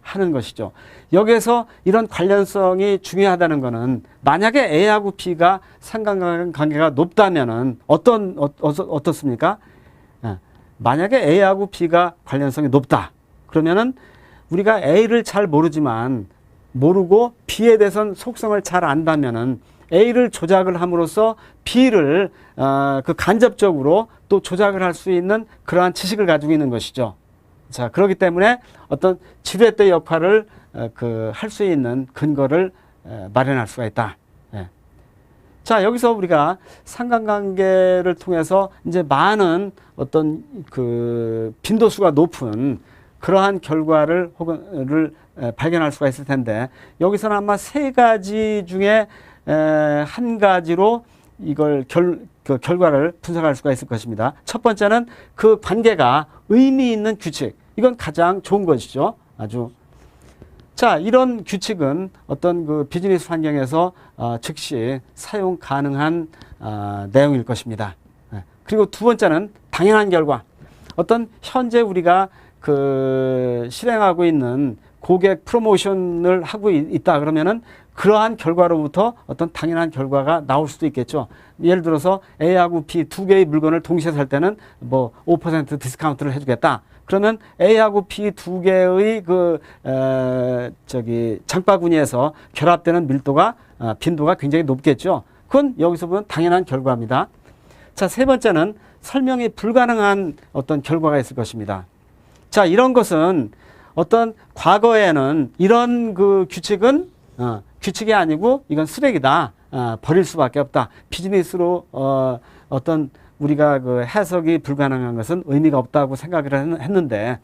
하는 것이죠. 여기에서 이런 관련성이 중요하다는 것은 만약에 A하고 B가 상관관계가 높다면은 어떻습니까? 만약에 A하고 B가 관련성이 높다. 그러면은 우리가 A를 잘 모르고 B에 대해서는 속성을 잘 안다면은 A를 조작을 함으로써 B를 간접적으로 또 조작을 할 수 있는 그러한 지식을 가지고 있는 것이죠. 자, 그렇기 때문에 어떤 지렛대 역할을 할 수 있는 근거를 마련할 수가 있다. 예. 자, 여기서 우리가 상관관계를 통해서 이제 많은 어떤 그 빈도수가 높은 그러한 결과를 혹은 발견할 수가 있을 텐데, 여기서는 아마 세 가지 중에 한 가지로 이걸 그 결과를 분석할 수가 있을 것입니다. 첫 번째는 그 관계가 의미 있는 규칙. 이건 가장 좋은 것이죠. 아주. 자, 이런 규칙은 어떤 그 비즈니스 환경에서 즉시 사용 가능한 내용일 것입니다. 그리고 두 번째는 당연한 결과. 어떤 현재 우리가 그 실행하고 있는 고객 프로모션을 하고 있다 그러면은 그러한 결과로부터 어떤 당연한 결과가 나올 수도 있겠죠. 예를 들어서 A하고 B 두 개의 물건을 동시에 살 때는 뭐 5% 디스카운트를 해주겠다. 그러면 A하고 B 두 개의 장바구니에서 결합되는 밀도가 빈도가 굉장히 높겠죠. 그건 여기서 보면 당연한 결과입니다. 자, 세 번째는 설명이 불가능한 어떤 결과가 있을 것입니다. 자, 이런 것은 어떤 과거에는 이런 그 규칙은 규칙이 아니고 이건 쓰레기다. 버릴 수밖에 없다. 비즈니스로 어떤 우리가 그 해석이 불가능한 것은 의미가 없다고 생각을 했는데,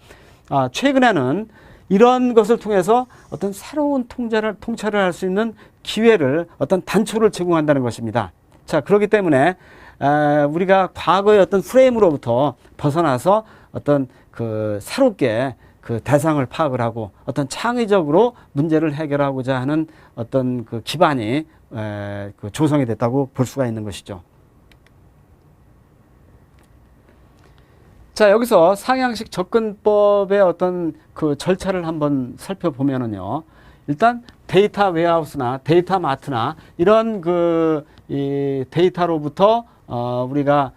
최근에는 이런 것을 통해서 어떤 새로운 통찰을 할 수 있는 기회를, 어떤 단초를 제공한다는 것입니다. 자, 그렇기 때문에 우리가 과거의 어떤 프레임으로부터 벗어나서 어떤 그 새롭게 그 대상을 파악을 하고 어떤 창의적으로 문제를 해결하고자 하는 어떤 그 기반이 그 조성이 됐다고 볼 수가 있는 것이죠. 자, 여기서 상향식 접근법의 어떤 그 절차를 한번 살펴보면은요. 일단 데이터 웨어하우스나 데이터 마트나 이런 이 데이터로부터 우리가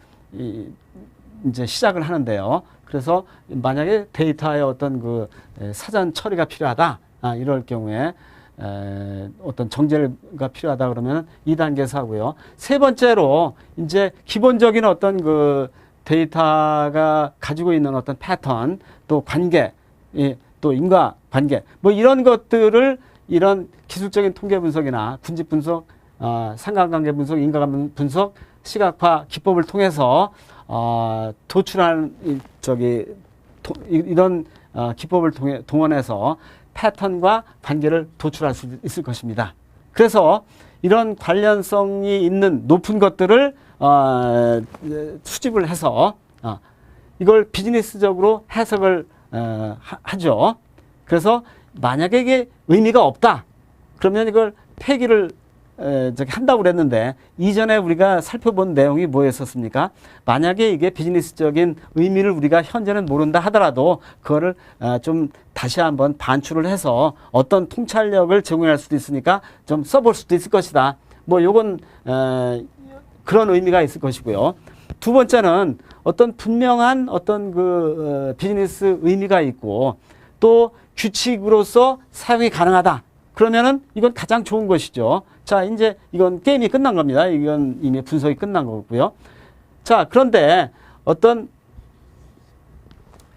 이제 시작을 하는데요. 그래서 만약에 데이터의 어떤 그 사전 처리가 필요하다, 이럴 경우에 어떤 정제가 필요하다 그러면 2단계에서 하고요. 세 번째로 이제 기본적인 어떤 그 데이터가 가지고 있는 어떤 패턴, 또 관계, 또 인과 관계, 뭐 이런 것들을 이런 기술적인 통계 분석이나 군집 분석, 상관관계 분석, 인과관계 분석, 시각화 기법을 통해서 도출한 이런 기법을 동원해서 패턴과 관계를 도출할 수 있을 것입니다. 그래서 이런 관련성이 있는 높은 것들을 수집을 해서 이걸 비즈니스적으로 해석을 하죠. 그래서 만약에 이게 의미가 없다 그러면 이걸 폐기를 한다고 그랬는데, 이전에 우리가 살펴본 내용이 뭐였었습니까? 만약에 이게 비즈니스적인 의미를 우리가 현재는 모른다 하더라도 그거를 좀 다시 한번 반출을 해서 어떤 통찰력을 제공할 수도 있으니까 좀 써볼 수도 있을 것이다. 뭐 요건 그런 의미가 있을 것이고요. 두 번째는 어떤 분명한 어떤 그 비즈니스 의미가 있고 또 규칙으로서 사용이 가능하다. 그러면은 이건 가장 좋은 것이죠. 자, 이제 이건 게임이 끝난 겁니다. 이건 이미 분석이 끝난 거고요. 자, 그런데 어떤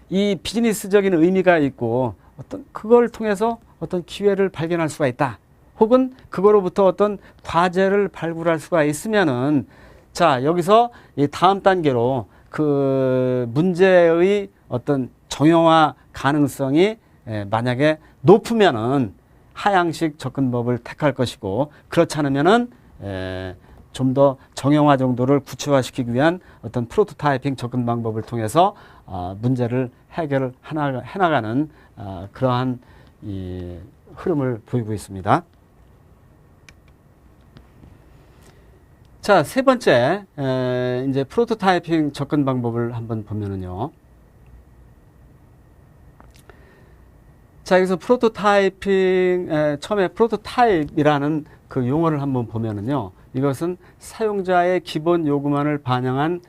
이 비즈니스적인 의미가 있고 어떤 그걸 통해서 어떤 기회를 발견할 수가 있다. 혹은 그거로부터 어떤 과제를 발굴할 수가 있으면은, 자, 여기서 이 다음 단계로 그 문제의 어떤 정형화 가능성이 만약에 높으면은 하향식 접근법을 택할 것이고, 그렇지 않으면은 좀 더 정형화 정도를 구체화시키기 위한 어떤 프로토타이핑 접근 방법을 통해서 문제를 해결을 해나가는 그러한 이 흐름을 보이고 있습니다. 자, 세 번째 이제 프로토타이핑 접근 방법을 한번 보면은요. 자, 여기서 프로토타이핑, 처음에 프로토타입이라는 그 용어를 한번 보면은요. 이것은 사용자의 기본 요구만을 반영한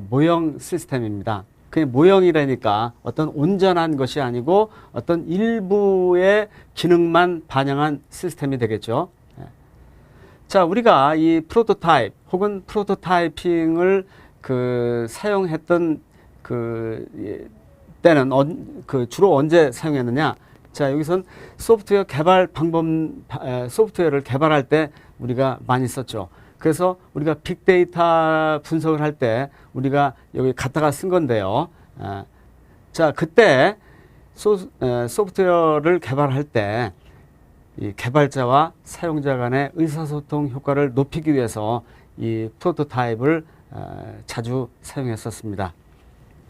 모형 시스템입니다. 그 모형이라니까 어떤 온전한 것이 아니고 어떤 일부의 기능만 반영한 시스템이 되겠죠. 자, 우리가 이 프로토타입 혹은 프로토타이핑을 사용했던 때는 주로 언제 사용했느냐? 자, 여기선 소프트웨어 개발 소프트웨어를 개발할 때 우리가 많이 썼죠. 그래서 우리가 빅데이터 분석을 할 때 우리가 여기 갖다가 쓴 건데요. 자, 그때 소프트웨어를 개발할 때 이 개발자와 사용자 간의 의사소통 효과를 높이기 위해서 이 프로토타입을 자주 사용했었습니다.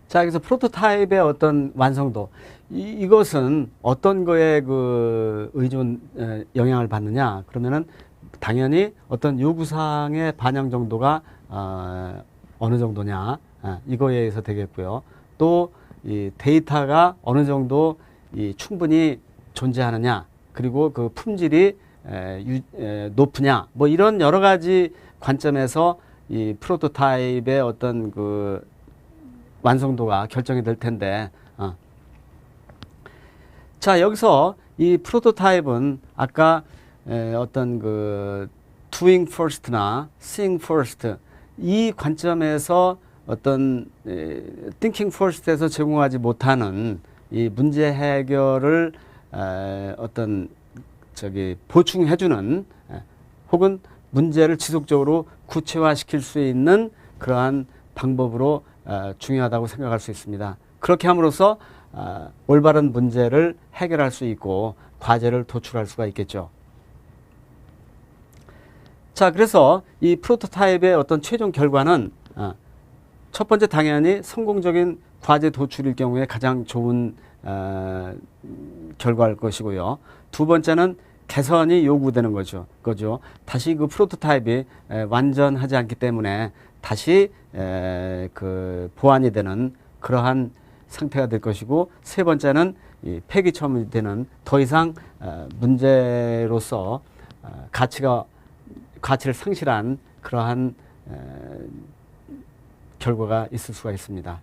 자, 그래서 프로토타입의 어떤 완성도, 이것은 어떤 거에 그 영향을 받느냐 그러면은 당연히 어떤 요구사항의 반영 정도가 어느 정도냐 이거에 의해서 되겠고요. 또 이 데이터가 어느 정도 충분히 존재하느냐, 그리고 그 품질이 높으냐, 뭐 이런 여러 가지 관점에서 이 프로토타입의 어떤 그 완성도가 결정이 될 텐데, 자, 여기서 이 프로토타입은 아까 어떤 그 doing first나 seeing first 이 관점에서 어떤 thinking first에서 제공하지 못하는 이 문제 해결을 어떤 보충해주는 혹은 문제를 지속적으로 구체화시킬 수 있는 그러한 방법으로 중요하다고 생각할 수 있습니다. 그렇게 함으로써 올바른 문제를 해결할 수 있고 과제를 도출할 수가 있겠죠. 자, 그래서 이 프로토타입의 어떤 최종 결과는 첫 번째 당연히 성공적인 과제 도출일 경우에 가장 좋은 결과일 것이고요. 두 번째는 개선이 요구되는 거죠. 다시 그 프로토타입이 완전하지 않기 때문에 다시 그 보완이 되는 그러한 상태가 될 것이고, 세 번째는 이 폐기 처분이 되는 더 이상 문제로서 가치를 상실한 그러한 결과가 있을 수가 있습니다.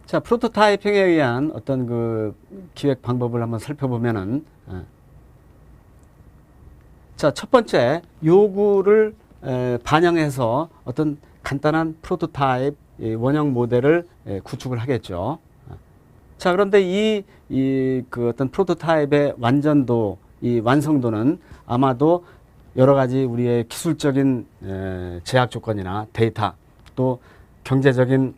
자, 프로토타이핑에 의한 어떤 그 기획 방법을 한번 살펴보면은, 자, 첫 번째 요구를 반영해서 어떤 간단한 프로토타입 원형 모델을 구축을 하겠죠. 자, 그런데 그 어떤 프로토타입의 완전도, 이 완성도는 아마도 여러 가지 우리의 기술적인 제약 조건이나 데이터, 또 경제적인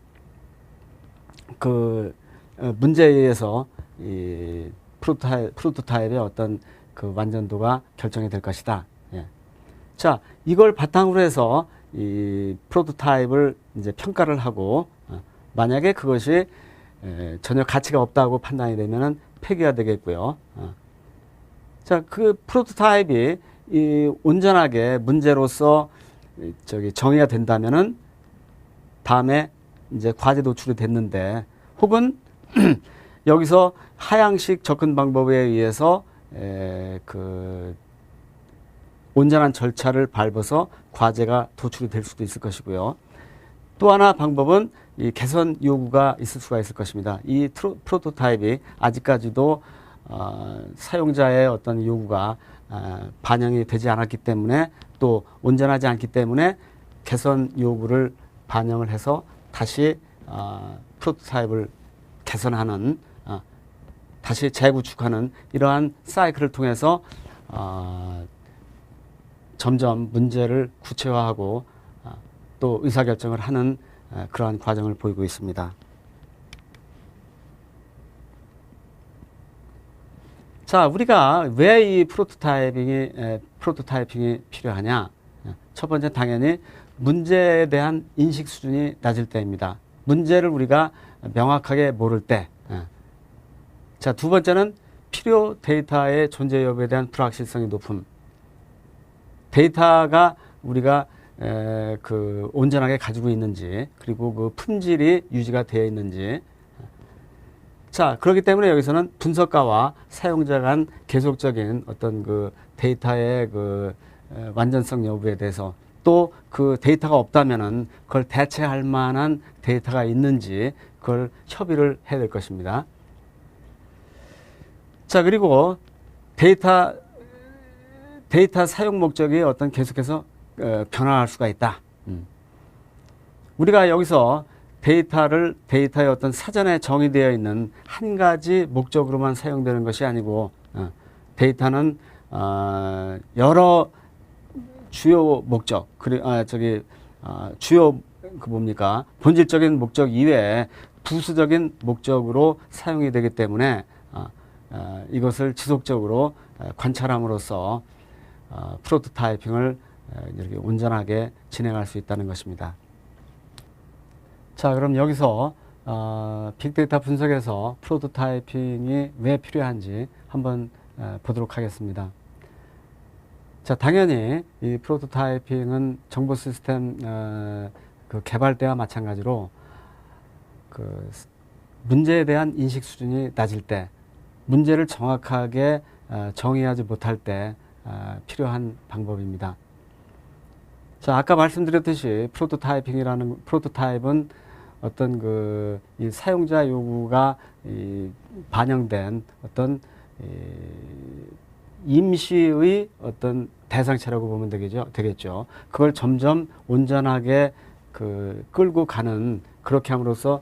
그 문제에 의해서 이 프로토타입의 어떤 그 완전도가 결정이 될 것이다. 예. 자, 이걸 바탕으로 해서 이 프로토타입을 이제 평가를 하고, 만약에 그것이 전혀 가치가 없다고 판단이 되면은 폐기가 되겠고요. 자, 그 프로토타입이 온전하게 문제로서 정의가 된다면은 다음에 이제 과제 도출이 됐는데, 혹은 여기서 하향식 접근 방법에 의해서 그 온전한 절차를 밟아서 과제가 도출이 될 수도 있을 것이고요. 또 하나 방법은 이 개선 요구가 있을 수가 있을 것입니다. 이 프로토타입이 아직까지도 사용자의 어떤 요구가 반영이 되지 않았기 때문에, 또 온전하지 않기 때문에 개선 요구를 반영을 해서 다시 프로토타입을 개선하는, 다시 재구축하는 이러한 사이클을 통해서 점점 문제를 구체화하고 또 의사결정을 하는 그러한 과정을 보이고 있습니다. 자, 우리가 왜 이 프로토타이핑이 필요하냐? 첫 번째 당연히 문제에 대한 인식 수준이 낮을 때입니다. 문제를 우리가 명확하게 모를 때. 자, 두 번째는 필요 데이터의 존재 여부에 대한 불확실성이 높음. 데이터가 우리가 그 온전하게 가지고 있는지, 그리고 그 품질이 유지가 되어 있는지. 자, 그렇기 때문에 여기서는 분석가와 사용자 간 계속적인 어떤 그 데이터의 그 완전성 여부에 대해서, 또 그 데이터가 없다면은 그걸 대체할 만한 데이터가 있는지 그걸 협의를 해야 될 것입니다. 자, 그리고 데이터 사용 목적이 어떤 계속해서 변화할 수가 있다. 우리가 여기서 데이터의 어떤 사전에 정의되어 있는 한 가지 목적으로만 사용되는 것이 아니고, 데이터는 여러 주요 목적, 주요 본질적인 목적 이외에 부수적인 목적으로 사용이 되기 때문에 이것을 지속적으로 관찰함으로써 프로토타이핑을 이렇게 온전하게 진행할 수 있다는 것입니다. 자, 그럼 여기서 빅데이터 분석에서 프로토타이핑이 왜 필요한지 한번 보도록 하겠습니다. 자, 당연히 이 프로토타이핑은 정보 시스템 그 개발 때와 마찬가지로 그 문제에 대한 인식 수준이 낮을 때, 문제를 정확하게 정의하지 못할 때 필요한 방법입니다. 자, 아까 말씀드렸듯이 프로토타입은 어떤 이 사용자 요구가 반영된 어떤 임시의 어떤 대상체라고 보면 되겠죠. 그걸 점점 온전하게 끌고 가는, 그렇게 함으로써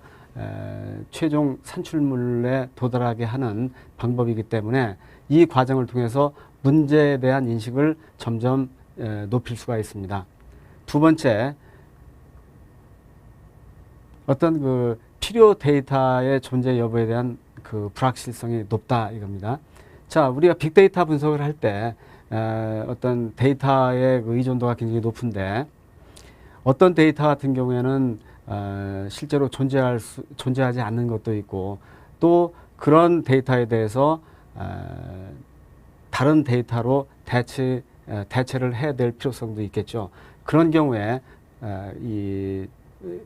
최종 산출물에 도달하게 하는 방법이기 때문에 이 과정을 통해서 문제에 대한 인식을 점점 높일 수가 있습니다. 두 번째, 어떤 필요 데이터의 존재 여부에 대한 불확실성이 높다 이겁니다. 자, 우리가 빅데이터 분석을 할 때 어떤 데이터의 의존도가 굉장히 높은데, 어떤 데이터 같은 경우에는 실제로 존재하지 않는 것도 있고, 또 그런 데이터에 대해서 다른 데이터로 대체를 해야 될 필요성도 있겠죠. 그런 경우에 이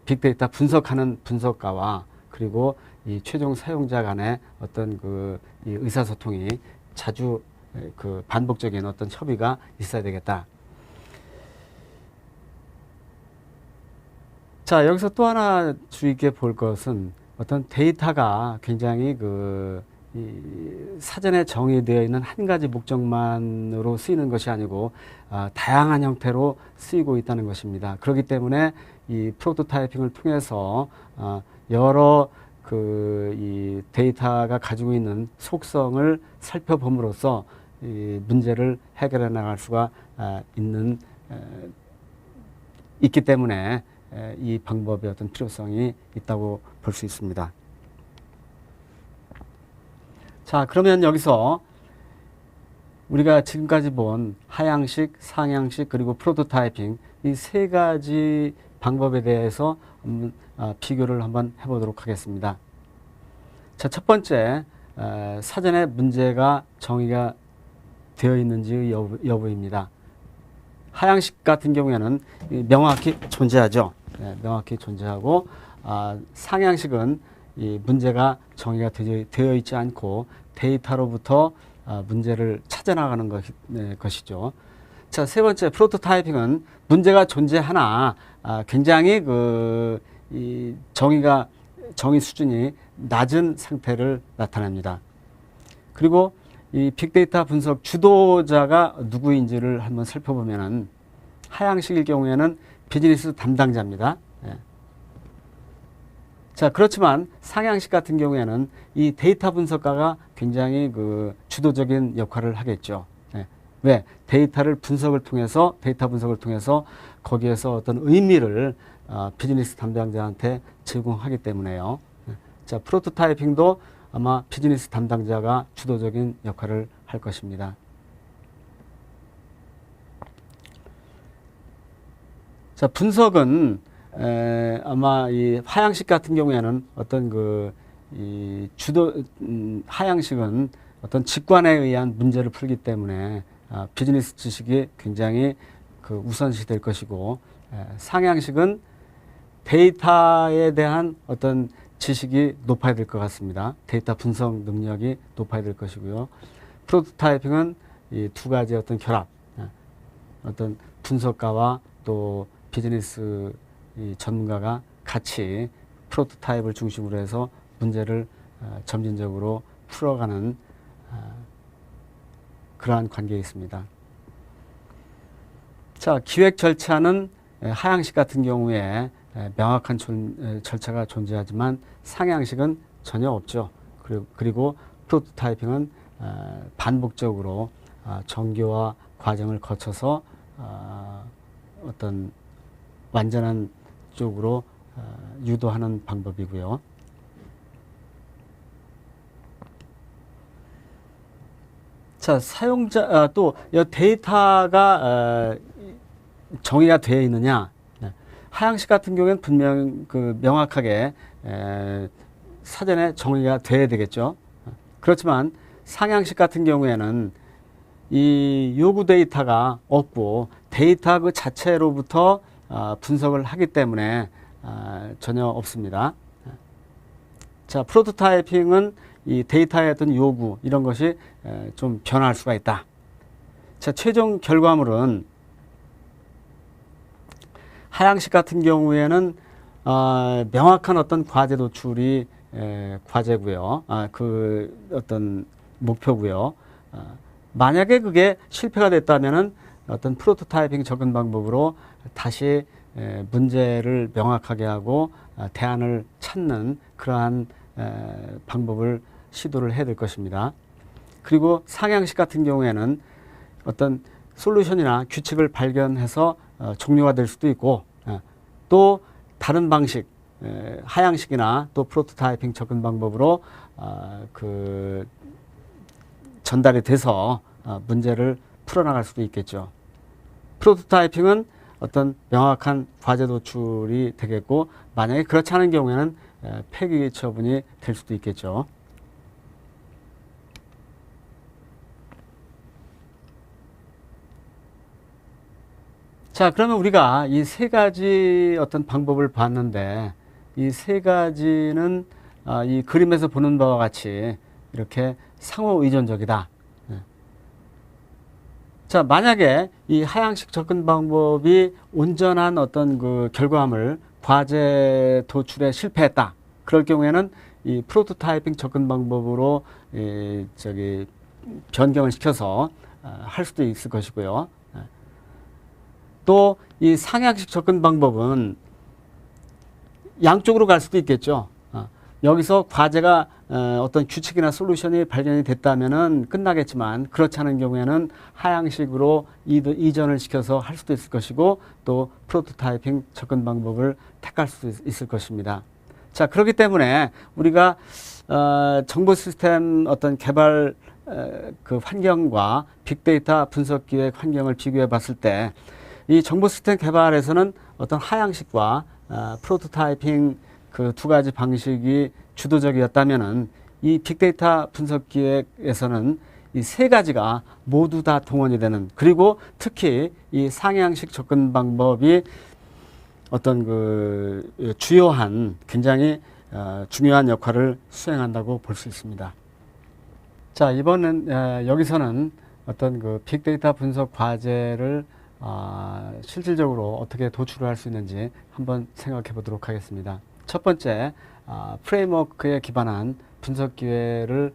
빅데이터 분석하는 분석가와 그리고 이 최종 사용자 간의 어떤 이 의사소통이 자주 반복적인 어떤 협의가 있어야 되겠다. 자, 여기서 또 하나 주의 깊게 볼 것은 어떤 데이터가 굉장히 이 사전에 정의되어 있는 한 가지 목적만으로 쓰이는 것이 아니고 다양한 형태로 쓰이고 있다는 것입니다. 그렇기 때문에 이 프로토타이핑을 통해서 여러 이 데이터가 가지고 있는 속성을 살펴봄으로써 이 문제를 해결해 나갈 수가 있기 때문에 이 방법의 어떤 필요성이 있다고 볼 수 있습니다. 자, 그러면 여기서 우리가 지금까지 본 하향식, 상향식, 그리고 프로토타이핑, 이 세 가지 방법에 대해서 비교를 한번 해보도록 하겠습니다. 자, 첫 번째, 사전에 문제가 정의가 되어 있는지의 여부입니다. 하향식 같은 경우에는 명확히 존재하죠. 명확히 존재하고, 상향식은 이 문제가 정의가 되어 있지 않고 데이터로부터 문제를 찾아나가는 것이죠. 자, 세 번째, 프로토타이핑은 문제가 존재하나 굉장히 이 정의 수준이 낮은 상태를 나타냅니다. 그리고 이 빅데이터 분석 주도자가 누구인지를 한번 살펴보면은, 하향식일 경우에는 비즈니스 담당자입니다. 자, 그렇지만 상향식 같은 경우에는 이 데이터 분석가가 굉장히 주도적인 역할을 하겠죠. 왜? 데이터 분석을 통해서 거기에서 어떤 의미를 비즈니스 담당자한테 제공하기 때문에요. 자, 프로토타이핑도 아마 비즈니스 담당자가 주도적인 역할을 할 것입니다. 자, 분석은 아마 이 하향식 같은 경우에는 어떤 이 하향식은 어떤 직관에 의한 문제를 풀기 때문에 비즈니스 지식이 굉장히 우선시 될 것이고, 상향식은 데이터에 대한 어떤 지식이 높아야 될 것 같습니다. 데이터 분석 능력이 높아야 될 것이고요. 프로토타이핑은 이 두 가지 어떤 결합, 어떤 분석가와 또 비즈니스 이 전문가가 같이 프로토타입을 중심으로 해서 문제를 점진적으로 풀어가는 그러한 관계에 있습니다. 자, 기획 절차는 하향식 같은 경우에 명확한 절차가 존재하지만 상향식은 전혀 없죠. 그리고 프로토타이핑은 반복적으로 정교화 과정을 거쳐서 어떤 완전한 쪽으로 유도하는 방법이고요. 자, 사용자 또 데이터가 정의가 되어 있느냐? 하향식 같은 경우에는 분명 명확하게 사전에 정의가 돼야 되겠죠. 그렇지만 상향식 같은 경우에는 이 요구 데이터가 없고 데이터 그 자체로부터 분석을 하기 때문에 전혀 없습니다. 자, 프로토타이핑은 이 데이터의 어떤 요구 이런 것이 좀 변할 수가 있다. 자, 최종 결과물은 하향식 같은 경우에는 명확한 어떤 과제 도출이 과제고요. 그 어떤 목표고요. 만약에 그게 실패가 됐다면은 어떤 프로토타이핑 접근 방법으로 다시 문제를 명확하게 하고 대안을 찾는 그러한 방법을 시도를 해야 될 것입니다. 그리고 상향식 같은 경우에는 어떤 솔루션이나 규칙을 발견해서 종료가 될 수도 있고 또 다른 방식 하향식이나 또 프로토타이핑 접근 방법으로 그 전달이 돼서 문제를 풀어나갈 수도 있겠죠. 프로토타이핑은 어떤 명확한 과제 도출이 되겠고 만약에 그렇지 않은 경우에는 폐기 처분이 될 수도 있겠죠. 자, 그러면 우리가 이 세 가지 어떤 방법을 봤는데 이 세 가지는 이 그림에서 보는 바와 같이 이렇게 상호 의존적이다. 자, 만약에 이 하향식 접근 방법이 온전한 어떤 그 결과물, 과제 도출에 실패했다. 그럴 경우에는 이 프로토타이핑 접근 방법으로 변경을 시켜서 할 수도 있을 것이고요. 또 이 상향식 접근 방법은 양쪽으로 갈 수도 있겠죠. 여기서 과제가 어떤 규칙이나 솔루션이 발견이 됐다면은 끝나겠지만 그렇지 않은 경우에는 하향식으로 이전을 시켜서 할 수도 있을 것이고 또 프로토타이핑 접근 방법을 택할 수 있을 것입니다. 자, 그렇기 때문에 우리가 정보 시스템 어떤 개발 그 환경과 빅데이터 분석 기획 환경을 비교해 봤을 때 이 정보 시스템 개발에서는 어떤 하향식과 프로토타이핑 그 두 가지 방식이 주도적이었다면은 이 빅데이터 분석 기획에서는 이 세 가지가 모두 다 동원이 되는 그리고 특히 이 상향식 접근 방법이 어떤 그 주요한 굉장히 중요한 역할을 수행한다고 볼 수 있습니다. 자, 이번엔 여기서는 어떤 그 빅데이터 분석 과제를 실질적으로 어떻게 도출을 할 수 있는지 한번 생각해 보도록 하겠습니다. 첫 번째, 프레임워크에 기반한 분석 기회를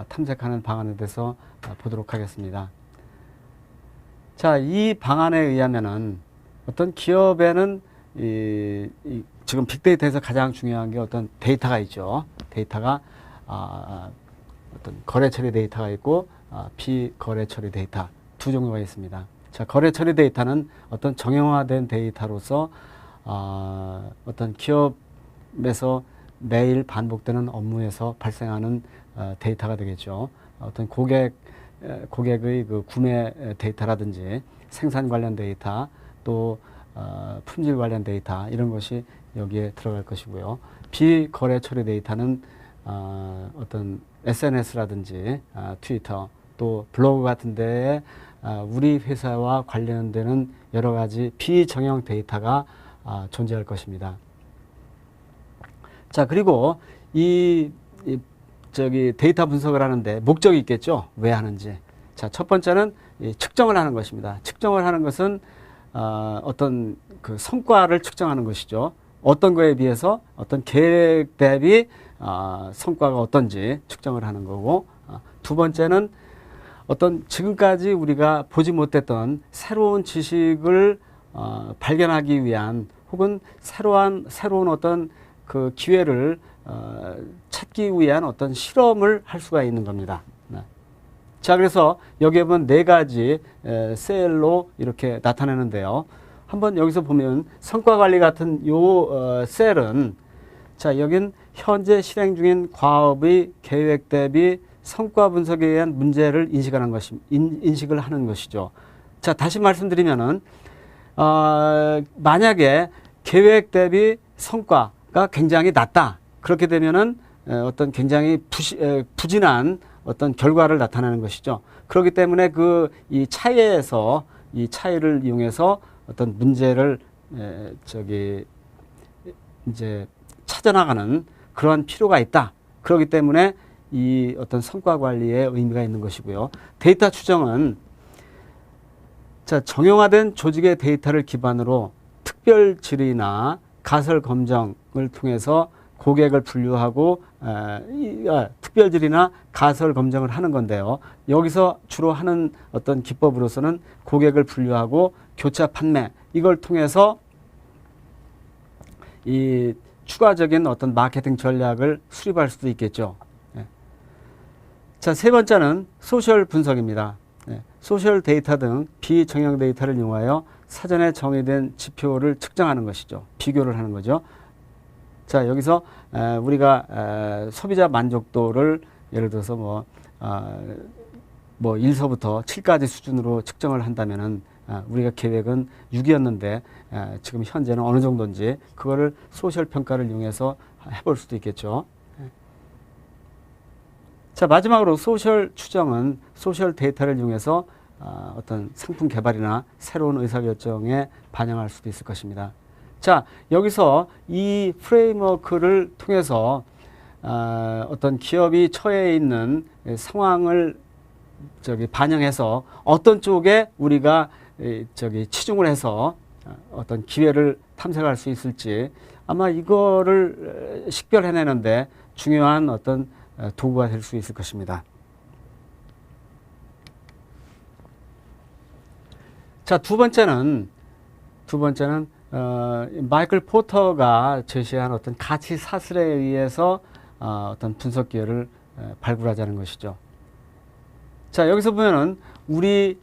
탐색하는 방안에 대해서 보도록 하겠습니다. 자, 이 방안에 의하면은 어떤 기업에는 지금 빅데이터에서 가장 중요한 게 어떤 데이터가 있죠. 데이터가 어떤 거래 처리 데이터가 있고 비거래 처리 데이터 두 종류가 있습니다. 자, 거래 처리 데이터는 어떤 정형화된 데이터로서 어떤 기업에서 매일 반복되는 업무에서 발생하는 데이터가 되겠죠. 어떤 고객의 그 구매 데이터라든지 생산 관련 데이터 또 품질 관련 데이터 이런 것이 여기에 들어갈 것이고요. 비거래 처리 데이터는 어떤 SNS라든지 트위터 또 블로그 같은 데에 우리 회사와 관련되는 여러 가지 비정형 데이터가 존재할 것입니다. 자, 그리고 데이터 분석을 하는데 목적이 있겠죠. 왜 하는지. 자, 첫 번째는 측정을 하는 것입니다. 측정을 하는 것은 어떤 그 성과를 측정하는 것이죠. 어떤 거에 비해서 어떤 계획 대비 성과가 어떤지 측정을 하는 거고 두 번째는 어떤 지금까지 우리가 보지 못했던 새로운 지식을 발견하기 위한 혹은 새로운 어떤 그 기회를 찾기 위한 어떤 실험을 할 수가 있는 겁니다. 네. 자, 그래서 여기에 보면 네 가지 셀로 이렇게 나타내는데요. 한번 여기서 보면 성과 관리 같은 요 셀은, 자, 여긴 현재 실행 중인 과업의 계획 대비 성과 분석에 의한 문제를 인식을 하는 것이죠. 자, 다시 말씀드리면은, 만약에 계획 대비 성과가 굉장히 낮다. 그렇게 되면은 어떤 굉장히 부진한 어떤 결과를 나타내는 것이죠. 그렇기 때문에 이 차이를 이용해서 어떤 문제를 이제 찾아나가는 그러한 필요가 있다. 그렇기 때문에 이 어떤 성과 관리에 의미가 있는 것이고요. 데이터 추정은, 자, 정형화된 조직의 데이터를 기반으로 특별 질의나 가설 검정을 통해서 고객을 분류하고 특별 질의나 가설 검정을 하는 건데요. 여기서 주로 하는 어떤 기법으로서는 고객을 분류하고 교차 판매, 이걸 통해서 이 추가적인 어떤 마케팅 전략을 수립할 수도 있겠죠. 네. 자, 세 번째는 소셜 분석입니다. 네. 소셜 데이터 등 비정형 데이터를 이용하여 사전에 정의된 지표를 측정하는 것이죠. 비교를 하는 거죠. 자, 여기서 우리가 소비자 만족도를 예를 들어서 뭐 1서부터 7까지 수준으로 측정을 한다면은 우리가 계획은 6이었는데 지금 현재는 어느 정도인지 그거를 소셜 평가를 이용해서 해볼 수도 있겠죠. 자, 마지막으로 소셜 추정은 소셜 데이터를 이용해서 어떤 상품 개발이나 새로운 의사결정에 반영할 수도 있을 것입니다. 자, 여기서 이 프레임워크를 통해서 어떤 기업이 처해 있는 상황을 반영해서 어떤 쪽에 우리가 치중을 해서 어떤 기회를 탐색할 수 있을지, 아마 이거를 식별해내는데 중요한 어떤 도구가 될 수 있을 것입니다. 자, 두 번째는 마이클 포터가 제시한 어떤 가치 사슬에 의해서 어떤 분석 기회를 발굴하자는 것이죠. 자, 여기서 보면은 우리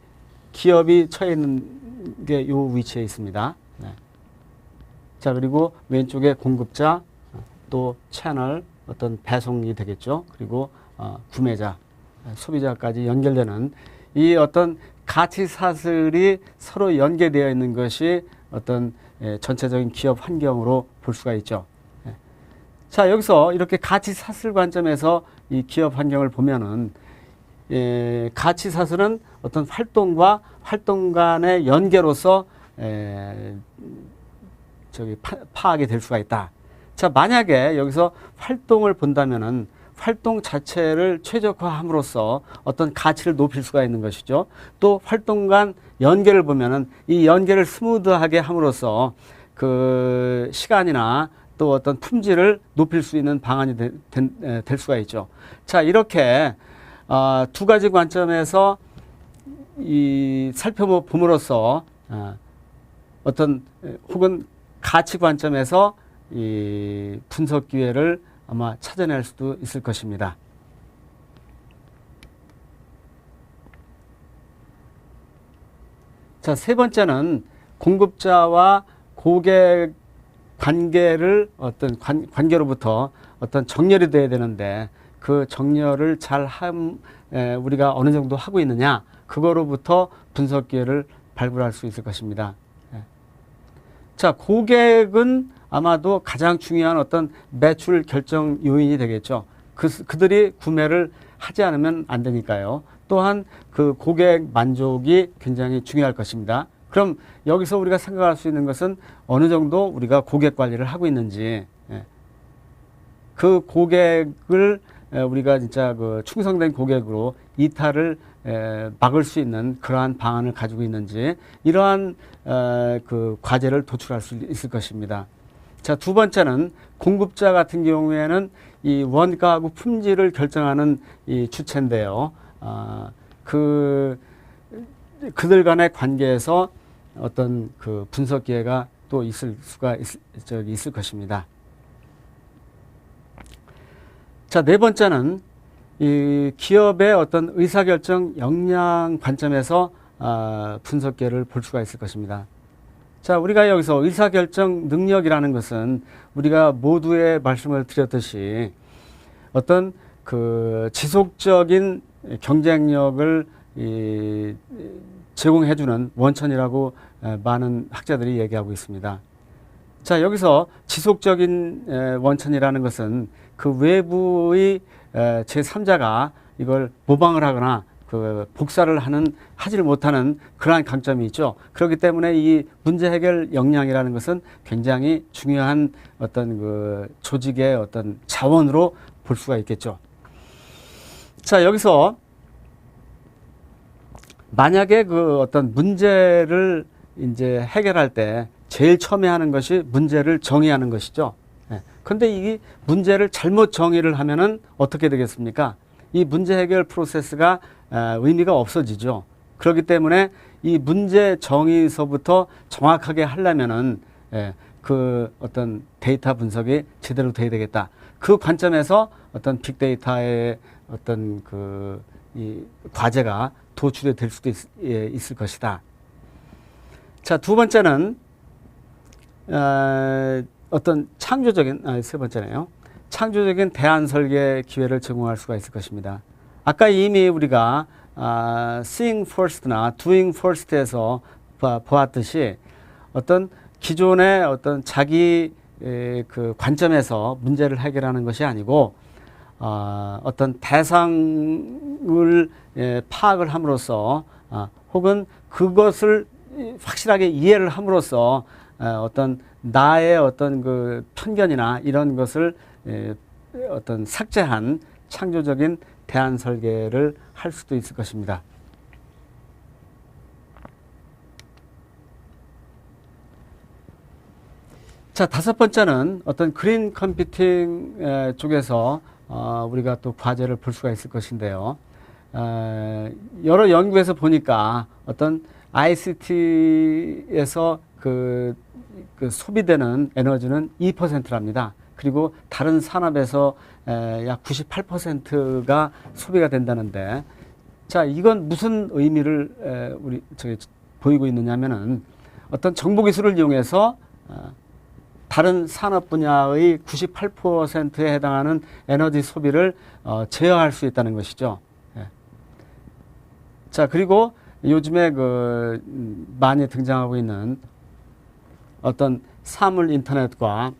기업이 처해 있는 게 요 위치에 있습니다. 네. 자, 그리고 왼쪽에 공급자, 또 채널, 어떤 배송이 되겠죠. 그리고 구매자, 소비자까지 연결되는 이 어떤 가치 사슬이 서로 연계되어 있는 것이 어떤 전체적인 기업 환경으로 볼 수가 있죠. 자, 여기서 이렇게 가치 사슬 관점에서 이 기업 환경을 보면은 가치 사슬은 어떤 활동과 활동 간의 연계로서 파악이 될 수가 있다. 자, 만약에 여기서 활동을 본다면은 활동 자체를 최적화함으로써 어떤 가치를 높일 수가 있는 것이죠. 또 활동 간 연계를 보면은 이 연계를 스무드하게 함으로써 그 시간이나 또 어떤 품질을 높일 수 있는 방안이 될 수가 있죠. 자, 이렇게 두 가지 관점에서 살펴봄으로써 어떤 혹은 가치 관점에서 이 분석 기회를 아마 찾아낼 수도 있을 것입니다. 자, 세 번째는 공급자와 고객 관계를 어떤 관계로부터 어떤 정렬이 돼야 되는데 그 정렬을 우리가 어느 정도 하고 있느냐, 그거로부터 분석 기회를 발굴할 수 있을 것입니다. 자, 고객은 아마도 가장 중요한 어떤 매출 결정 요인이 되겠죠. 그들이 구매를 하지 않으면 안 되니까요. 또한 그 고객 만족이 굉장히 중요할 것입니다. 그럼 여기서 우리가 생각할 수 있는 것은 어느 정도 우리가 고객 관리를 하고 있는지, 그 고객을 우리가 진짜 그 충성된 고객으로 이탈을 막을 수 있는 그러한 방안을 가지고 있는지, 이러한 그 과제를 도출할 수 있을 것입니다. 자, 두 번째는 공급자 같은 경우에는 이 원가하고 품질을 결정하는 이 주체인데요. 그들 간의 관계에서 어떤 그 분석 기회가 또 있을 것입니다. 자, 네 번째는 이 기업의 어떤 의사결정 역량 관점에서 분석계를 볼 수가 있을 것입니다. 자, 우리가 여기서 의사결정 능력이라는 것은 우리가 모두의 말씀을 드렸듯이 어떤 그 지속적인 경쟁력을 제공해주는 원천이라고 많은 학자들이 얘기하고 있습니다. 자, 여기서 지속적인 원천이라는 것은 그 외부의 제3자가 이걸 모방을 하거나 그 복사를 하지를 못하는 그러한 강점이 있죠. 그렇기 때문에 이 문제 해결 역량이라는 것은 굉장히 중요한 어떤 그 조직의 어떤 자원으로 볼 수가 있겠죠. 자, 여기서 만약에 그 어떤 문제를 이제 해결할 때 제일 처음에 하는 것이 문제를 정의하는 것이죠. 그런데 이 문제를 잘못 정의를 하면은 어떻게 되겠습니까? 이 문제 해결 프로세스가 의미가 없어지죠. 그렇기 때문에 이 문제 정의서부터 정확하게 하려면은 그 어떤 데이터 분석이 제대로 돼야 되겠다. 그 관점에서 어떤 빅데이터의 어떤 이 과제가 도출이 될 수도 있을 것이다. 자, 두 번째는 어떤 세 번째네요. 창조적인 대안 설계 기회를 제공할 수가 있을 것입니다. 아까 이미 우리가 seeing first나 doing first에서 보았듯이 어떤 기존의 어떤 자기 그 관점에서 문제를 해결하는 것이 아니고 어떤 대상을 파악을 함으로써 혹은 그것을 확실하게 이해를 함으로써 어떤 나의 어떤 그 편견이나 이런 것을 어떤 삭제한 창조적인 대안 설계를 할 수도 있을 것입니다. 자, 다섯 번째는 어떤 그린 컴퓨팅 쪽에서 우리가 또 과제를 볼 수가 있을 것인데요. 여러 연구에서 보니까 어떤 ICT에서 그 소비되는 에너지는 2%랍니다. 그리고 다른 산업에서 약 98%가 소비가 된다는데, 자, 이건 무슨 의미를 보이고 있느냐면은 어떤 정보기술을 이용해서 다른 산업 분야의 98%에 해당하는 에너지 소비를 제어할 수 있다는 것이죠. 자, 그리고 요즘에 많이 등장하고 있는 어떤 사물 인터넷과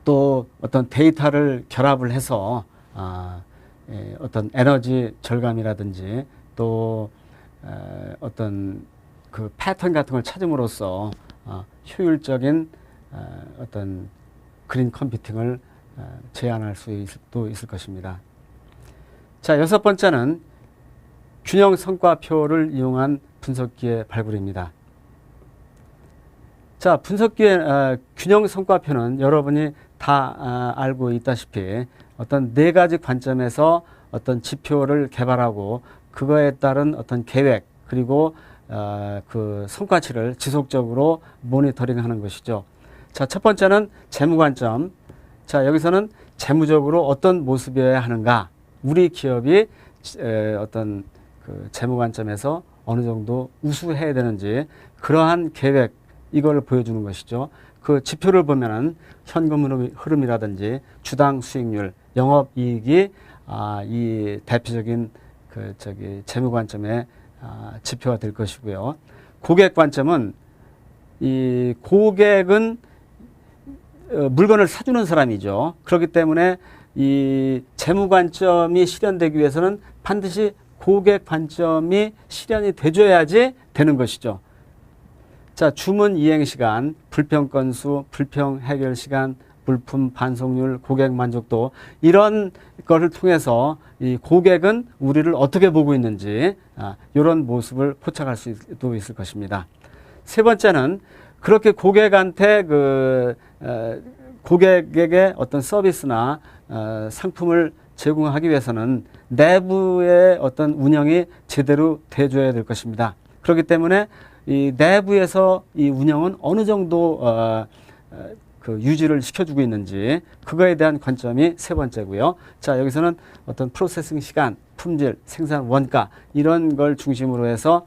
또 어떤 데이터를 결합을 해서 어떤 에너지 절감이라든지 또 어떤 그 패턴 같은 걸 찾음으로써 효율적인 어떤 그린 컴퓨팅을 제안할 수도 있을 것입니다. 자, 여섯 번째는 균형 성과표를 이용한 분석기의 발굴입니다. 자, 분석기의 균형 성과표는 여러분이 다 알고 있다시피 어떤 네 가지 관점에서 어떤 지표를 개발하고 그거에 따른 어떤 계획 그리고 그 성과치를 지속적으로 모니터링하는 것이죠. 자, 첫 번째는 재무 관점. 자, 여기서는 재무적으로 어떤 모습이어야 하는가, 우리 기업이 어떤 그 재무 관점에서 어느 정도 우수해야 되는지 그러한 계획, 이걸 보여주는 것이죠. 그 지표를 보면은 현금 흐름이라든지 주당 수익률, 영업이익이 이 대표적인 재무 관점의 지표가 될 것이고요. 고객 관점은 이 고객은 물건을 사주는 사람이죠. 그렇기 때문에 이 재무 관점이 실현되기 위해서는 반드시 고객 관점이 실현이 돼줘야지 되는 것이죠. 자, 주문 이행 시간, 불평 건수, 불평 해결 시간, 물품 반송률, 고객 만족도, 이런 것을 통해서 이 고객은 우리를 어떻게 보고 있는지 이런 모습을 포착할 수도 있을 것입니다. 세 번째는 그렇게 고객한테 고객에게 어떤 서비스나 상품을 제공하기 위해서는 내부의 어떤 운영이 제대로 돼줘야 될 것입니다. 그렇기 때문에 이 내부에서 이 운영은 어느 정도 그 유지를 시켜주고 있는지 그거에 대한 관점이 세 번째고요. 자, 여기서는 어떤 프로세싱 시간, 품질, 생산 원가 이런 걸 중심으로 해서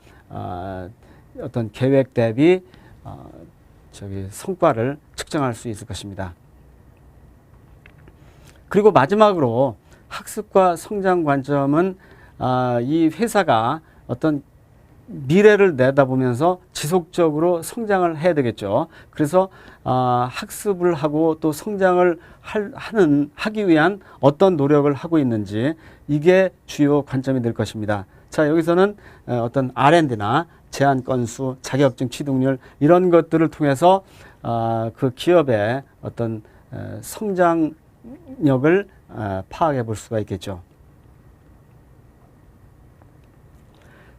어떤 계획 대비 성과를 측정할 수 있을 것입니다. 그리고 마지막으로 학습과 성장 관점은 이 회사가 어떤 미래를 내다보면서 지속적으로 성장을 해야 되겠죠. 그래서 학습을 하고 또 성장을 하기 위한 어떤 노력을 하고 있는지 이게 주요 관점이 될 것입니다. 자, 여기서는 어떤 R&D나 제한 건수, 자격증 취득률 이런 것들을 통해서 그 기업의 어떤 성장력을 파악해 볼 수가 있겠죠.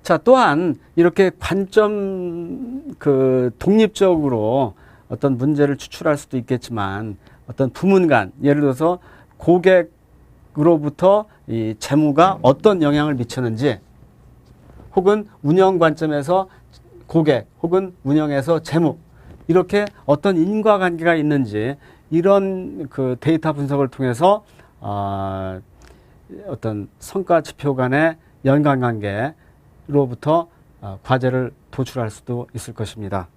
자, 또한 이렇게 관점 독립적으로 어떤 문제를 추출할 수도 있겠지만 어떤 부문 간 예를 들어서 고객으로부터 이 재무가 어떤 영향을 미치는지 혹은 운영 관점에서 고객 혹은 운영에서 재무 이렇게 어떤 인과관계가 있는지 이런 그 데이터 분석을 통해서 어떤 성과 지표 간의 연관관계로부터 과제를 도출할 수도 있을 것입니다.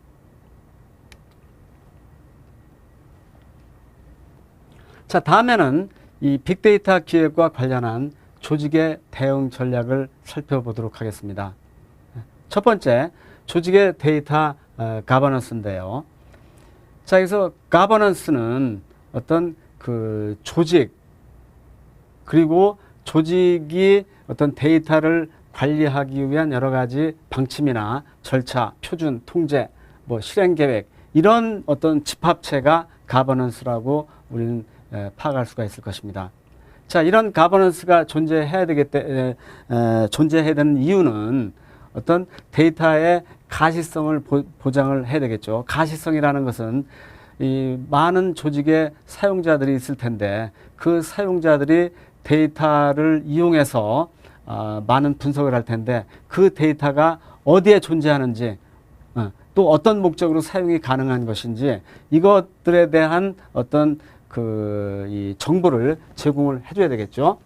자, 다음에는 이 빅데이터 기획과 관련한 조직의 대응 전략을 살펴보도록 하겠습니다. 첫 번째, 조직의 데이터 가버넌스인데요. 자, 여기서 가버넌스는 어떤 그 조직 그리고 조직이 어떤 데이터를 관리하기 위한 여러 가지 방침이나 절차, 표준, 통제, 실행 계획 이런 어떤 집합체가 가버넌스라고 우리는 파악할 수가 있을 것입니다. 자, 이런 가버넌스가 존재해야 되는 이유는 어떤 데이터의 가시성을 보장을 해야 되겠죠. 가시성이라는 것은 이 많은 조직의 사용자들이 있을 텐데 그 사용자들이 데이터를 이용해서 많은 분석을 할 텐데 그 데이터가 어디에 존재하는지 또 어떤 목적으로 사용이 가능한 것인지 이것들에 대한 어떤 이 정보를 제공을 해줘야 되겠죠.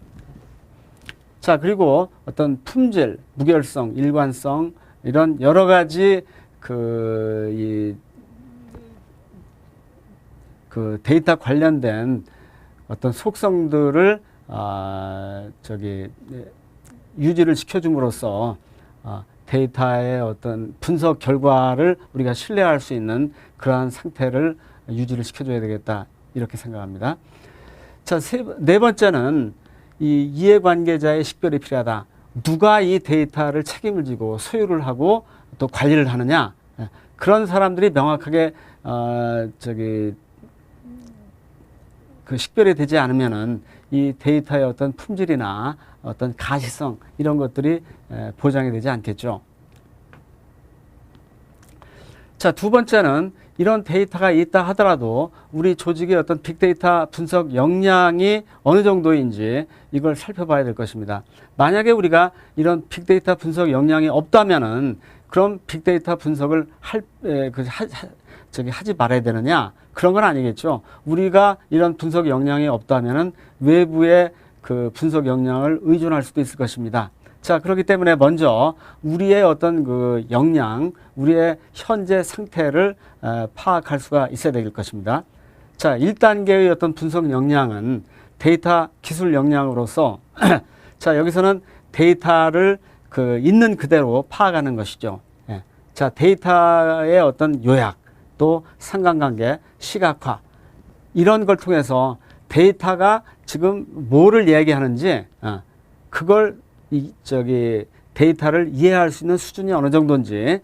자, 그리고 어떤 품질, 무결성, 일관성 이런 여러 가지 그 데이터 관련된 어떤 속성들을 유지를 시켜줌으로써 데이터의 어떤 분석 결과를 우리가 신뢰할 수 있는 그러한 상태를 유지를 시켜줘야 되겠다 이렇게 생각합니다. 자, 네 번째는 이 이해관계자의 식별이 필요하다. 누가 이 데이터를 책임을 지고 소유를 하고 또 관리를 하느냐. 그런 사람들이 명확하게 그 식별이 되지 않으면은 이 데이터의 어떤 품질이나 어떤 가시성 이런 것들이 보장이 되지 않겠죠. 자, 두 번째는 이런 데이터가 있다 하더라도 우리 조직의 어떤 빅데이터 분석 역량이 어느 정도인지 이걸 살펴봐야 될 것입니다. 만약에 우리가 이런 빅데이터 분석 역량이 없다면은 그럼 빅데이터 분석을 하지 말아야 되느냐? 그런 건 아니겠죠. 우리가 이런 분석 역량이 없다면은 외부의 그 분석 역량을 의존할 수도 있을 것입니다. 자, 그렇기 때문에 먼저 우리의 어떤 그 역량, 우리의 현재 상태를 파악할 수가 있어야 될 것입니다. 자, 1단계의 어떤 분석 역량은 데이터 기술 역량으로서 자, 여기서는 데이터를 있는 그대로 파악하는 것이죠. 예. 자, 데이터의 어떤 요약, 또 상관관계, 시각화 이런 걸 통해서 데이터가 지금 뭐를 얘기하는지 그걸 데이터를 이해할 수 있는 수준이 어느 정도인지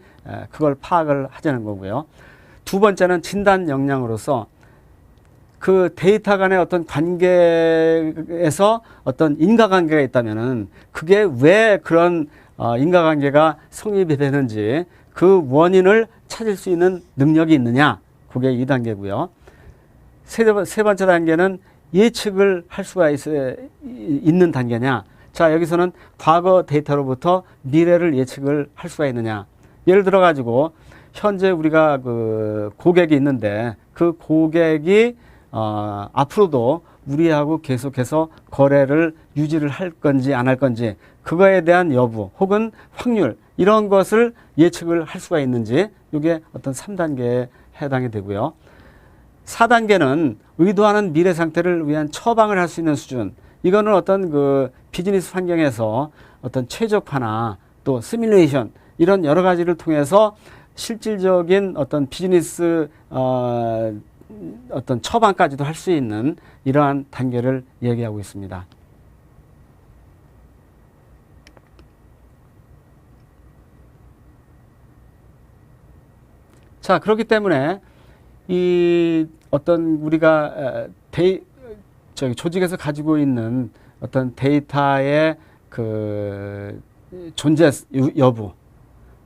그걸 파악을 하자는 거고요. 두 번째는 진단 역량으로서 그 데이터 간의 어떤 관계에서 어떤 인과관계가 있다면은 그게 왜 그런 인과관계가 성립이 되는지 그 원인을 찾을 수 있는 능력이 있느냐. 그게 2단계고요. 세 번째 단계는 예측을 할 수가 있는 단계냐. 자, 여기서는 과거 데이터로부터 미래를 예측을 할 수가 있느냐. 예를 들어 가지고 현재 우리가 그 고객이 있는데 그 고객이 앞으로도 우리하고 계속해서 거래를 유지를 할 건지 안 할 건지 그거에 대한 여부 혹은 확률 이런 것을 예측을 할 수가 있는지 이게 어떤 3단계에 해당이 되고요. 4단계는 의도하는 미래 상태를 위한 처방을 할 수 있는 수준. 이거는 어떤 그 비즈니스 환경에서 어떤 최적화나 또 시뮬레이션 이런 여러 가지를 통해서 실질적인 어떤 비즈니스 어떤 처방까지도 할 수 있는 이러한 단계를 얘기하고 있습니다. 자, 그렇기 때문에 이 어떤 우리가 조직에서 가지고 있는 어떤 데이터의 그 존재 여부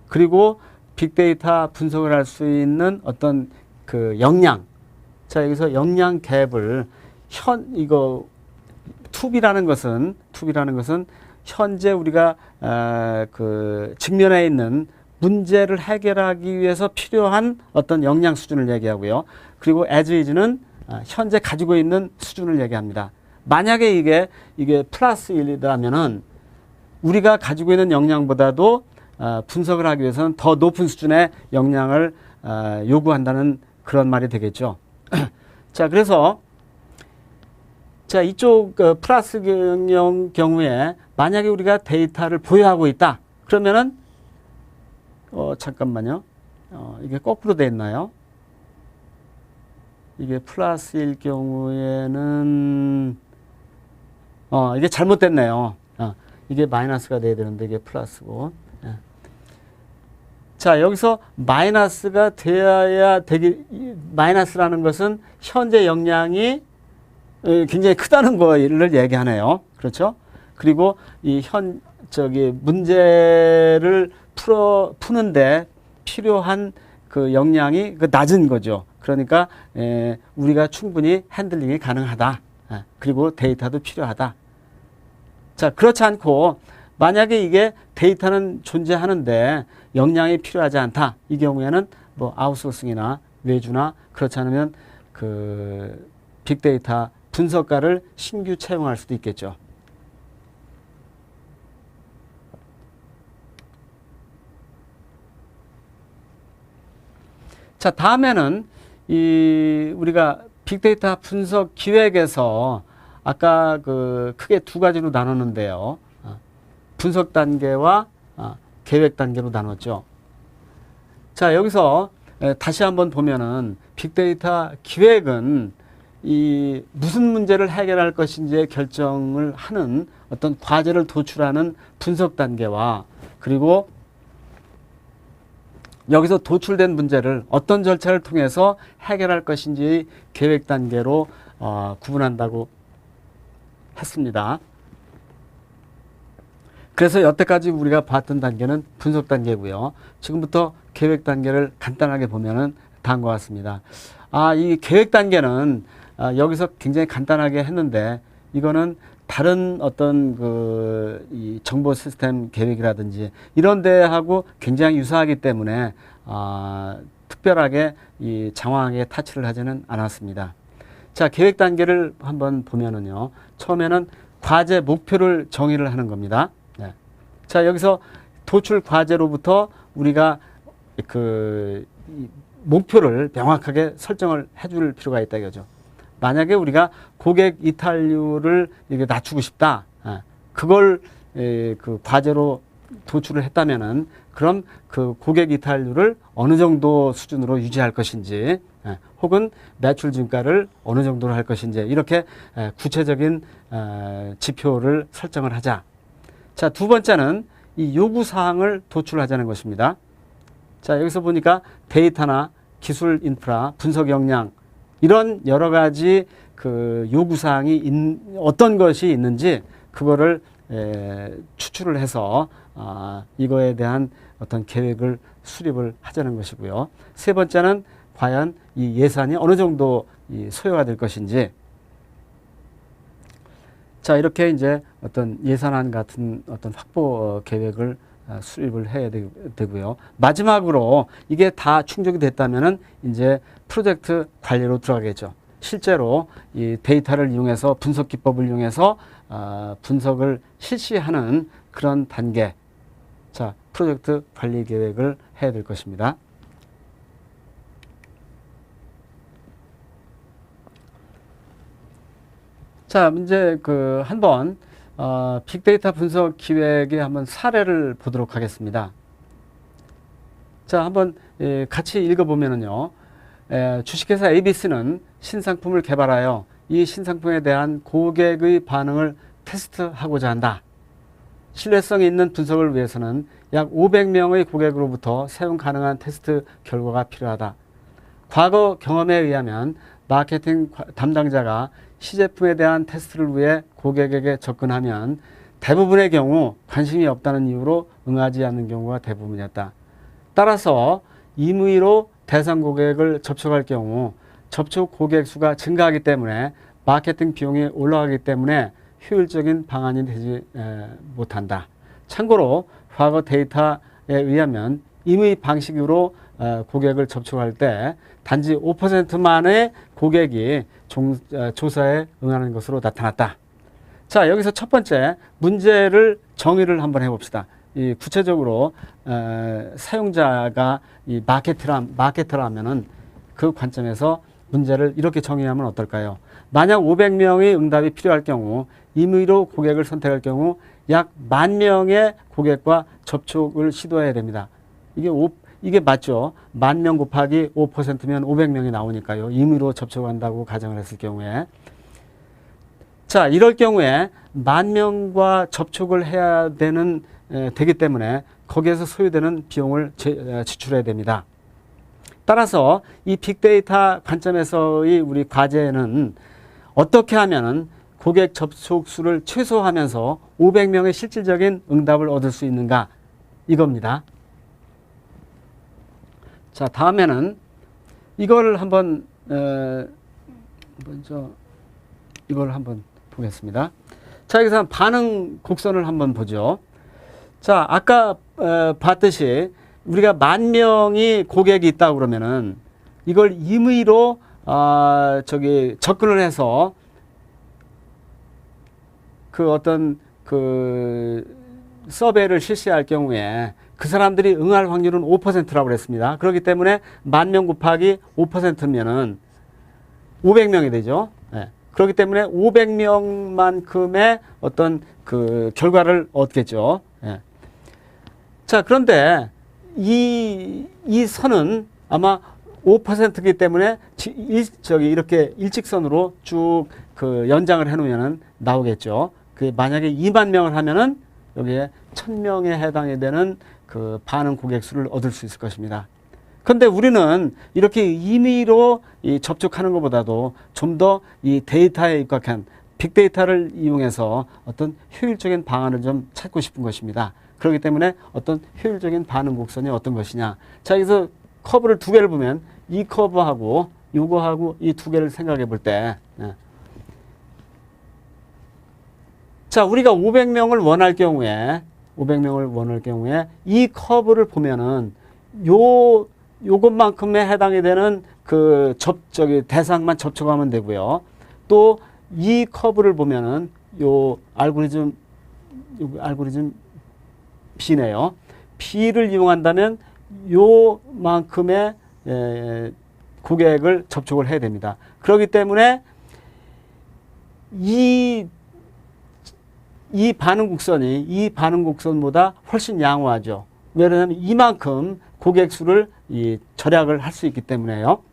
그리고 빅데이터 분석을 할 수 있는 어떤 그 역량. 자, 여기서 역량 갭을 투비라는 것은 현재 우리가 그 직면해 있는 문제를 해결하기 위해서 필요한 어떤 역량 수준을 얘기하고요. 그리고 as is는 현재 가지고 있는 수준을 얘기합니다. 만약에 이게 플러스 1이라면은 우리가 가지고 있는 역량보다도 분석을 하기 위해서는 더 높은 수준의 역량을 요구한다는 그런 말이 되겠죠. 자, 그래서 자, 이쪽 플러스 경우에 만약에 우리가 데이터를 보유하고 있다. 그러면은 잠깐만요. 이게 거꾸로 돼 있나요? 이게 플러스 1 경우에는 이게 잘못됐네요. 이게 마이너스가 돼야 되는데 이게 플러스고. 자, 여기서 마이너스가 되어야 마이너스라는 것은 현재 역량이 굉장히 크다는 거를 얘기하네요. 그렇죠? 그리고 이 문제를 푸는데 필요한 그 역량이 낮은 거죠. 그러니까 우리가 충분히 핸들링이 가능하다. 그리고 데이터도 필요하다. 자, 그렇지 않고 만약에 이게 데이터는 존재하는데 역량이 필요하지 않다. 이 경우에는 뭐 아웃소싱이나 외주나 그렇지 않으면 그 빅데이터 분석가를 신규 채용할 수도 있겠죠. 자, 다음에는 우리가 빅데이터 분석 기획에서 아까 크게 두 가지로 나눴는데요. 분석 단계와 계획 단계로 나눴죠. 자, 여기서 다시 한번 보면은 빅데이터 기획은 무슨 문제를 해결할 것인지에 결정을 하는 어떤 과제를 도출하는 분석 단계와 그리고 여기서 도출된 문제를 어떤 절차를 통해서 해결할 것인지 계획 단계로 구분한다고 했습니다. 그래서 여태까지 우리가 봤던 단계는 분석 단계고요. 지금부터 계획 단계를 간단하게 보면은 다음과 같습니다. 이 계획 단계는 여기서 굉장히 간단하게 했는데 이거는 다른 어떤 이 정보 시스템 계획이라든지 이런 데하고 굉장히 유사하기 때문에 특별하게 장황하게 타치를 하지는 않았습니다. 자, 계획 단계를 한번 보면은요. 처음에는 과제 목표를 정의를 하는 겁니다. 네. 자, 여기서 도출 과제로부터 우리가 목표를 명확하게 설정을 해줄 필요가 있다 이거죠. 만약에 우리가 고객 이탈률을 이렇게 낮추고 싶다. 그걸 그 과제로 도출을 했다면은 그럼 그 고객 이탈률을 어느 정도 수준으로 유지할 것인지 혹은 매출 증가를 어느 정도로 할 것인지 이렇게 구체적인 지표를 설정을 하자. 자, 두 번째는 이 요구사항을 도출하자는 것입니다. 자, 여기서 보니까 데이터나 기술 인프라, 분석 역량 이런 여러 가지 그 요구사항이 어떤 것이 있는지 그거를 추출을 해서 이거에 대한 어떤 계획을 수립을 하자는 것이고요. 세 번째는 과연 이 예산이 어느 정도 소요가 될 것인지. 자, 이렇게 이제 어떤 예산안 같은 어떤 확보 계획을 수립을 해야 되고요. 마지막으로 이게 다 충족이 됐다면은 이제 프로젝트 관리로 들어가겠죠. 실제로 이 데이터를 이용해서 분석 기법을 이용해서 분석을 실시하는 그런 단계. 자, 프로젝트 관리 계획을 해야 될 것입니다. 자, 이제 한번 빅데이터 분석 기획의 한번 사례를 보도록 하겠습니다. 자, 한번 같이 읽어보면은요. 주식회사 ABC는 신상품을 개발하여 이 신상품에 대한 고객의 반응을 테스트하고자 한다. 신뢰성이 있는 분석을 위해서는 약 500명의 고객으로부터 사용 가능한 테스트 결과가 필요하다. 과거 경험에 의하면 마케팅 담당자가 시제품에 대한 테스트를 위해 고객에게 접근하면 대부분의 경우 관심이 없다는 이유로 응하지 않는 경우가 대부분이었다. 따라서 임의로 대상 고객을 접촉할 경우 접촉 고객 수가 증가하기 때문에 마케팅 비용이 올라가기 때문에 효율적인 방안이 되지 못한다. 참고로 과거 데이터에 의하면 임의 방식으로 고객을 접촉할 때 단지 5%만의 고객이 조사에 응하는 것으로 나타났다. 자, 여기서 첫 번째 문제를 정의를 한번 해봅시다. 이 구체적으로 사용자가 이 마케터라면은 그 관점에서 문제를 이렇게 정의하면 어떨까요? 만약 500명의 응답이 필요할 경우 임의로 고객을 선택할 경우 약 10,000명의 고객과 접촉을 시도해야 됩니다. 이게 맞죠? 10,000명 곱하기 5%면 500명이 나오니까요. 임의로 접촉한다고 가정을 했을 경우에. 자, 이럴 경우에 10,000명과 접촉을 해야 되기 때문에 거기에서 소요되는 비용을 지출해야 됩니다. 따라서 이 빅데이터 관점에서의 우리 과제는 어떻게 하면은 고객 접촉 수를 최소화하면서 500명의 실질적인 응답을 얻을 수 있는가 이겁니다. 자, 다음에는 이걸 한번 먼저 이걸 한번 보겠습니다. 자, 여기서 반응 곡선을 한번 보죠. 자, 아까 봤듯이 우리가 10,000명이 고객이 있다고 그러면은 이걸 임의로 접근을 해서 어떤 서베이를 실시할 경우에 그 사람들이 응할 확률은 5%라고 그랬습니다. 그렇기 때문에 10,000명 곱하기 5%면은 500명이 되죠. 네. 그렇기 때문에 500명만큼의 어떤 결과를 얻겠죠. 네. 자, 그런데 이 선은 아마 5%이기 때문에 이렇게 일직선으로 쭉 연장을 해놓으면 나오겠죠. 만약에 20,000명을 하면은 여기에 1,000명에 해당이 되는 반응 고객 수를 얻을 수 있을 것입니다. 그런데 우리는 이렇게 임의로 접촉하는 것보다도 좀 더 이 데이터에 입각한 빅데이터를 이용해서 어떤 효율적인 방안을 좀 찾고 싶은 것입니다. 그렇기 때문에 어떤 효율적인 반응 곡선이 어떤 것이냐. 자, 여기서 커브를 두 개를 보면 이 커브하고 요거하고 이 두 개를 생각해 볼 때, 자, 우리가 500명을 원할 경우에 이 커브를 보면은 요것만큼에 해당이 되는 대상만 접촉하면 되고요. 또 이 커브를 보면은 요 알고리즘 B네요. B를 이용한다면 요만큼의 고객을 접촉을 해야 됩니다. 그렇기 때문에 이 반응 곡선보다 훨씬 양호하죠. 왜냐하면 이만큼 고객 수를 절약을 할 수 있기 때문에요.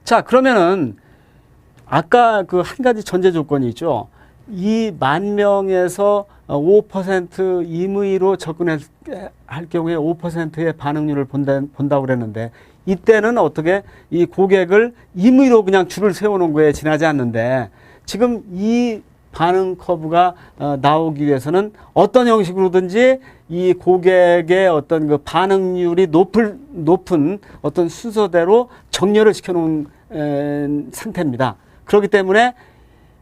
자, 그러면은 아까 한 가지 전제 조건이 있죠. 이 10,000명에서 5% 임의로 접근할 경우에 5%의 반응률을 본다고 그랬는데, 이때는 어떻게 이 고객을 임의로 그냥 줄을 세워놓은 거에 지나지 않는데, 지금 이 반응 커브가 나오기 위해서는 어떤 형식으로든지 이 고객의 어떤 반응률이 높은 어떤 순서대로 정렬을 시켜놓은 상태입니다. 그렇기 때문에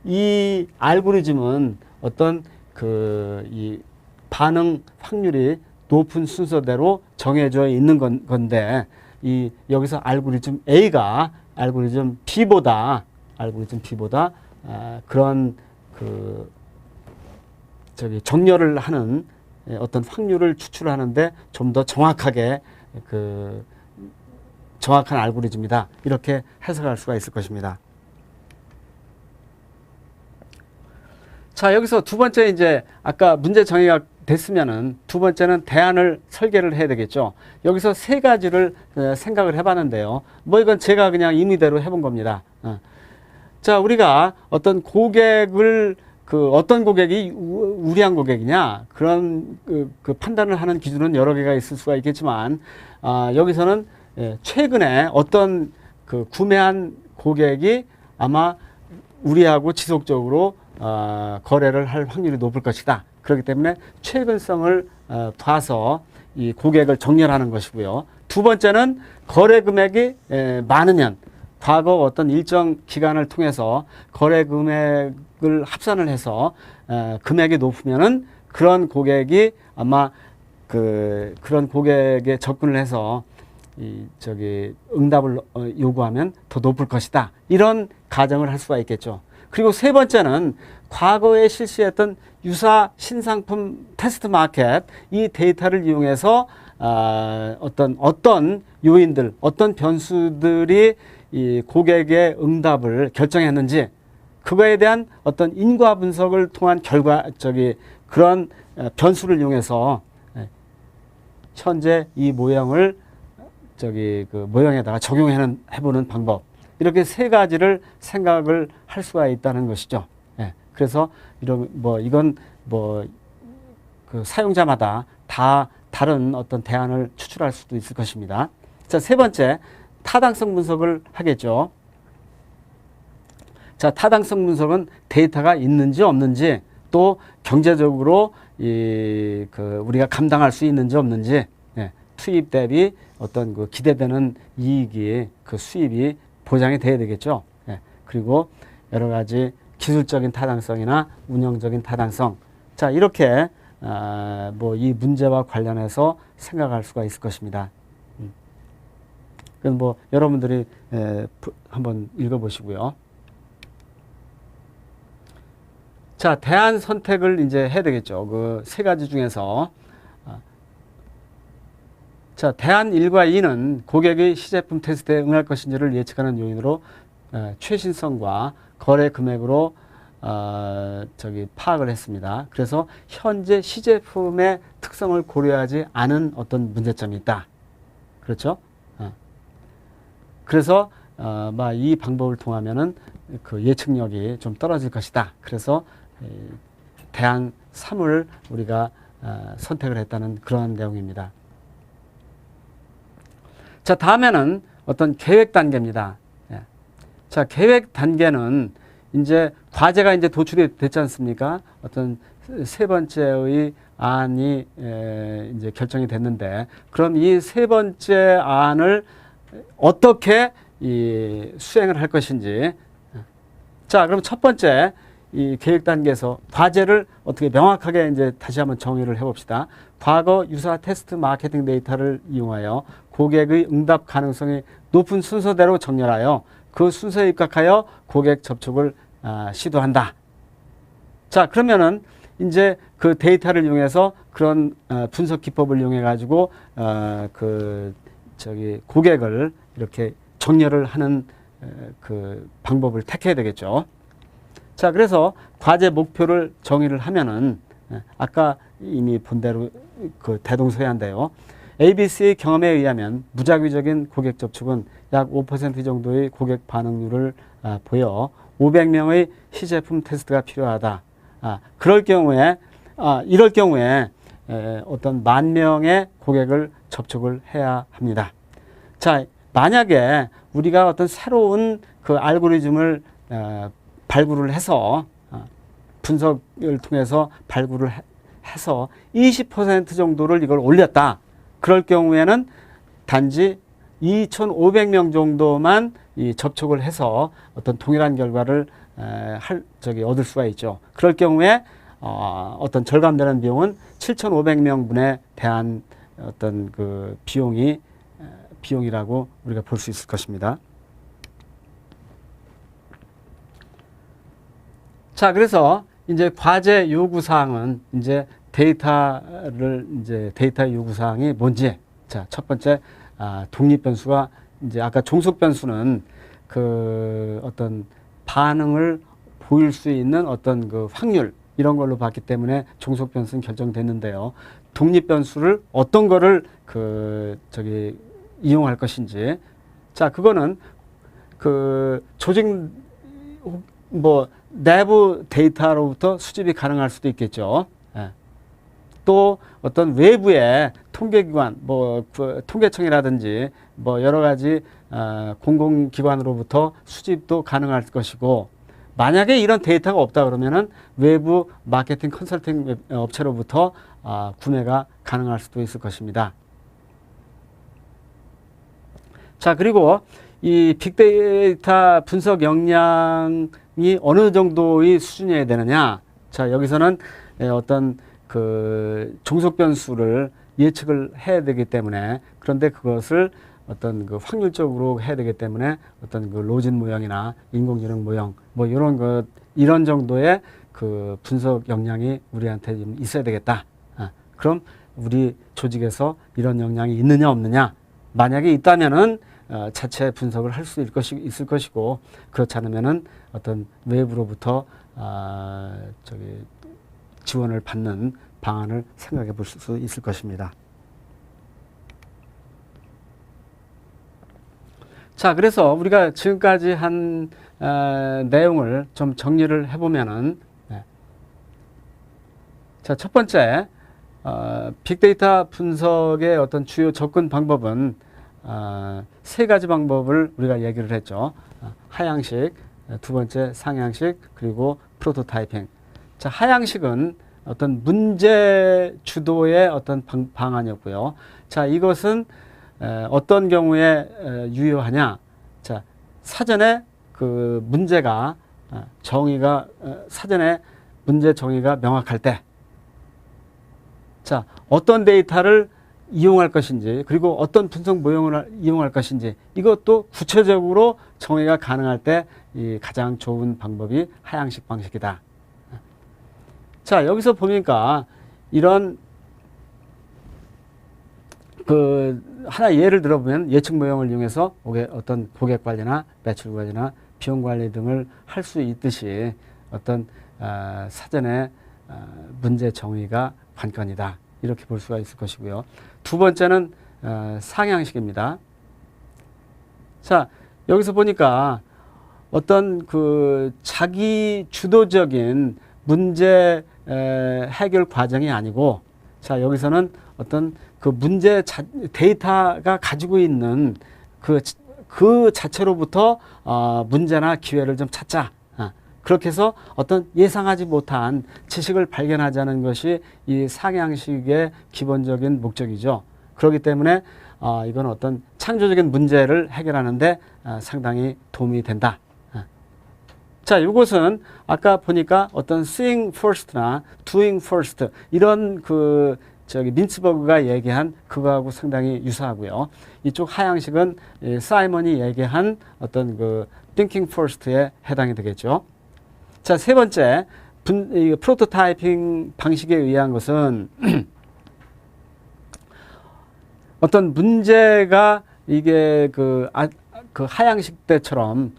이 알고리즘은 어떤 이 반응 확률이 높은 순서대로 정해져 있는 건데, 여기서 알고리즘 A가 알고리즘 B보다 그런 정렬을 하는 어떤 확률을 추출하는데 좀 더 정확하게 정확한 알고리즘이다. 이렇게 해석할 수가 있을 것입니다. 자, 여기서 두 번째 이제 아까 문제 정의가 됐으면은 두 번째는 대안을 설계를 해야 되겠죠. 여기서 세 가지를 생각을 해봤는데요. 뭐 이건 제가 그냥 임의대로 해본 겁니다. 자, 우리가 어떤 고객을 어떤 고객이 우리한 고객이냐 그런 그 판단을 하는 기준은 여러 개가 있을 수가 있겠지만 여기서는 최근에 어떤 구매한 고객이 아마 우리하고 지속적으로 거래를 할 확률이 높을 것이다. 그렇기 때문에 최근성을 봐서 이 고객을 정렬하는 것이고요. 두 번째는 거래 금액이 많으면 과거 어떤 일정 기간을 통해서 거래 금액을 합산을 해서 금액이 높으면은 그런 고객이 아마 그런 고객에 접근을 해서 응답을 요구하면 더 높을 것이다. 이런 가정을 할 수가 있겠죠. 그리고 세 번째는 과거에 실시했던 유사 신상품 테스트 마켓 이 데이터를 이용해서 어떤 요인들, 어떤 변수들이 이 고객의 응답을 결정했는지 그거에 대한 어떤 인과 분석을 통한 그런 변수를 이용해서 현재 이 모형을 모형에다가 적용해보는 방법. 이렇게 세 가지를 생각을 할 수가 있다는 것이죠. 그래서 이건 사용자마다 다 다른 어떤 대안을 추출할 수도 있을 것입니다. 자, 세 번째, 타당성 분석을 하겠죠. 자, 타당성 분석은 데이터가 있는지 없는지 또 경제적으로 우리가 감당할 수 있는지 없는지 투입 대비 어떤 기대되는 이익이 수입이 보장이 돼야 되겠죠. 그리고 여러 가지 기술적인 타당성이나 운영적인 타당성. 자, 이렇게 이 문제와 관련해서 생각할 수가 있을 것입니다. 그럼 여러분들이 한번 읽어보시고요. 자, 대안 선택을 이제 해야 되겠죠. 그 세 가지 중에서. 자, 대안 1과 2는 고객의 시제품 테스트에 응할 것인지를 예측하는 요인으로 최신성과 거래 금액으로 파악을 했습니다. 그래서 현재 시제품의 특성을 고려하지 않은 어떤 문제점이 있다. 그렇죠? 그래서 이 방법을 통하면은 예측력이 좀 떨어질 것이다. 그래서 대안 3을 우리가 선택을 했다는 그런 내용입니다. 자, 다음에는 어떤 계획 단계입니다. 자, 계획 단계는 이제 과제가 이제 도출이 됐지 않습니까? 어떤 세 번째의 안이 이제 결정이 됐는데, 그럼 이 세 번째 안을 어떻게 수행을 할 것인지. 자, 그럼 첫 번째 이 계획 단계에서 과제를 어떻게 명확하게 이제 다시 한번 정의를 해봅시다. 과거 유사 테스트 마케팅 데이터를 이용하여 고객의 응답 가능성이 높은 순서대로 정렬하여 그 순서에 입각하여 고객 접촉을 시도한다. 자, 그러면은 이제 그 데이터를 이용해서 그런 분석 기법을 이용해 가지고 고객을 이렇게 정렬을 하는 그 방법을 택해야 되겠죠. 자, 그래서 과제 목표를 정의를 하면은 아까 이미 본 대로 대동소이한데요. ABC의 경험에 의하면 무작위적인 고객 접촉은 약 5% 정도의 고객 반응률을 보여 500명의 시제품 테스트가 필요하다. 이럴 경우에 어떤 10,000명의 고객을 접촉을 해야 합니다. 자, 만약에 우리가 어떤 새로운 그 알고리즘을 발굴을 해서 분석을 통해서 발굴을 해서 20% 정도를 이걸 올렸다. 그럴 경우에는 단지 2,500명 정도만 접촉을 해서 어떤 동일한 결과를 얻을 수가 있죠. 그럴 경우에 어떤 절감되는 비용은 7,500명분에 대한 어떤 그 비용이라고 우리가 볼 수 있을 것입니다. 자, 그래서 이제 과제 요구 사항은 이제 데이터 요구 사항이 뭔지. 자, 첫 번째, 독립 변수가 이제 아까 종속 변수는 그 어떤 반응을 보일 수 있는 어떤 그 확률 이런 걸로 봤기 때문에 종속 변수는 결정됐는데요. 독립 변수를 어떤 거를 이용할 것인지. 자, 그거는 그 조직 내부 데이터로부터 수집이 가능할 수도 있겠죠. 예. 또 어떤 외부의 통계기관, 그 통계청이라든지 여러 가지 공공기관으로부터 수집도 가능할 것이고, 만약에 이런 데이터가 없다 그러면은 외부 마케팅 컨설팅 업체로부터 구매가 가능할 수도 있을 것입니다. 자, 그리고 이 빅데이터 분석 역량이 어느 정도의 수준이어야 되느냐. 자, 여기서는 어떤 그 종속 변수를 예측을 해야 되기 때문에, 그런데 그것을 어떤 그 확률적으로 해야 되기 때문에 어떤 그 로진 모형이나 인공지능 모형 이런 정도의 그 분석 역량이 우리한테 좀 있어야 되겠다. 그럼 우리 조직에서 이런 역량이 있느냐 없느냐. 만약에 있다면은 자체 분석을 할 수 있을 것이고, 그렇지 않으면은 어떤 외부로부터 지원을 받는 방안을 생각해 볼 수 있을 것입니다. 자, 그래서 우리가 지금까지 한 내용을 좀 정리를 해보면은, 자, 첫 번째, 빅데이터 분석의 어떤 주요 접근 방법은 세 가지 방법을 우리가 얘기를 했죠. 하향식, 두 번째 상향식, 그리고 프로토타이핑. 자, 하향식은 어떤 문제 주도의 어떤 방안이었고요. 자, 이것은 어떤 경우에 유효하냐? 자, 사전에 그 문제가 사전에 문제 정의가 명확할 때, 자, 어떤 데이터를 이용할 것인지, 그리고 어떤 분석 모형을 이용할 것인지, 이것도 구체적으로 정의가 가능할 때 이 가장 좋은 방법이 하향식 방식이다. 자, 여기서 보니까 이런 하나 예를 들어보면 예측 모형을 이용해서 어떤 고객 관리나 매출 관리나 비용 관리 등을 할 수 있듯이 어떤 사전에 문제 정의가 관건이다. 이렇게 볼 수가 있을 것이고요. 두 번째는 상향식입니다. 자, 여기서 보니까 어떤 그 자기 주도적인 문제 해결 과정이 아니고, 자, 여기서는 어떤 그 문제 데이터가 가지고 있는 그 자체로부터 문제나 기회를 좀 찾자. 그렇게 해서 어떤 예상하지 못한 지식을 발견하자는 것이 이 상향식의 기본적인 목적이죠. 그렇기 때문에 이건 어떤 창조적인 문제를 해결하는데 상당히 도움이 된다. 자, 이것은 아까 보니까 어떤 seeing first나 doing first 이런 민츠버그가 얘기한 그거하고 상당히 유사하고요. 이쪽 하향식은 사이먼이 얘기한 어떤 thinking first에 해당이 되겠죠. 자, 세 번째 프로토타이핑 방식에 의한 것은 어떤 문제가 이게 그 하향식 때처럼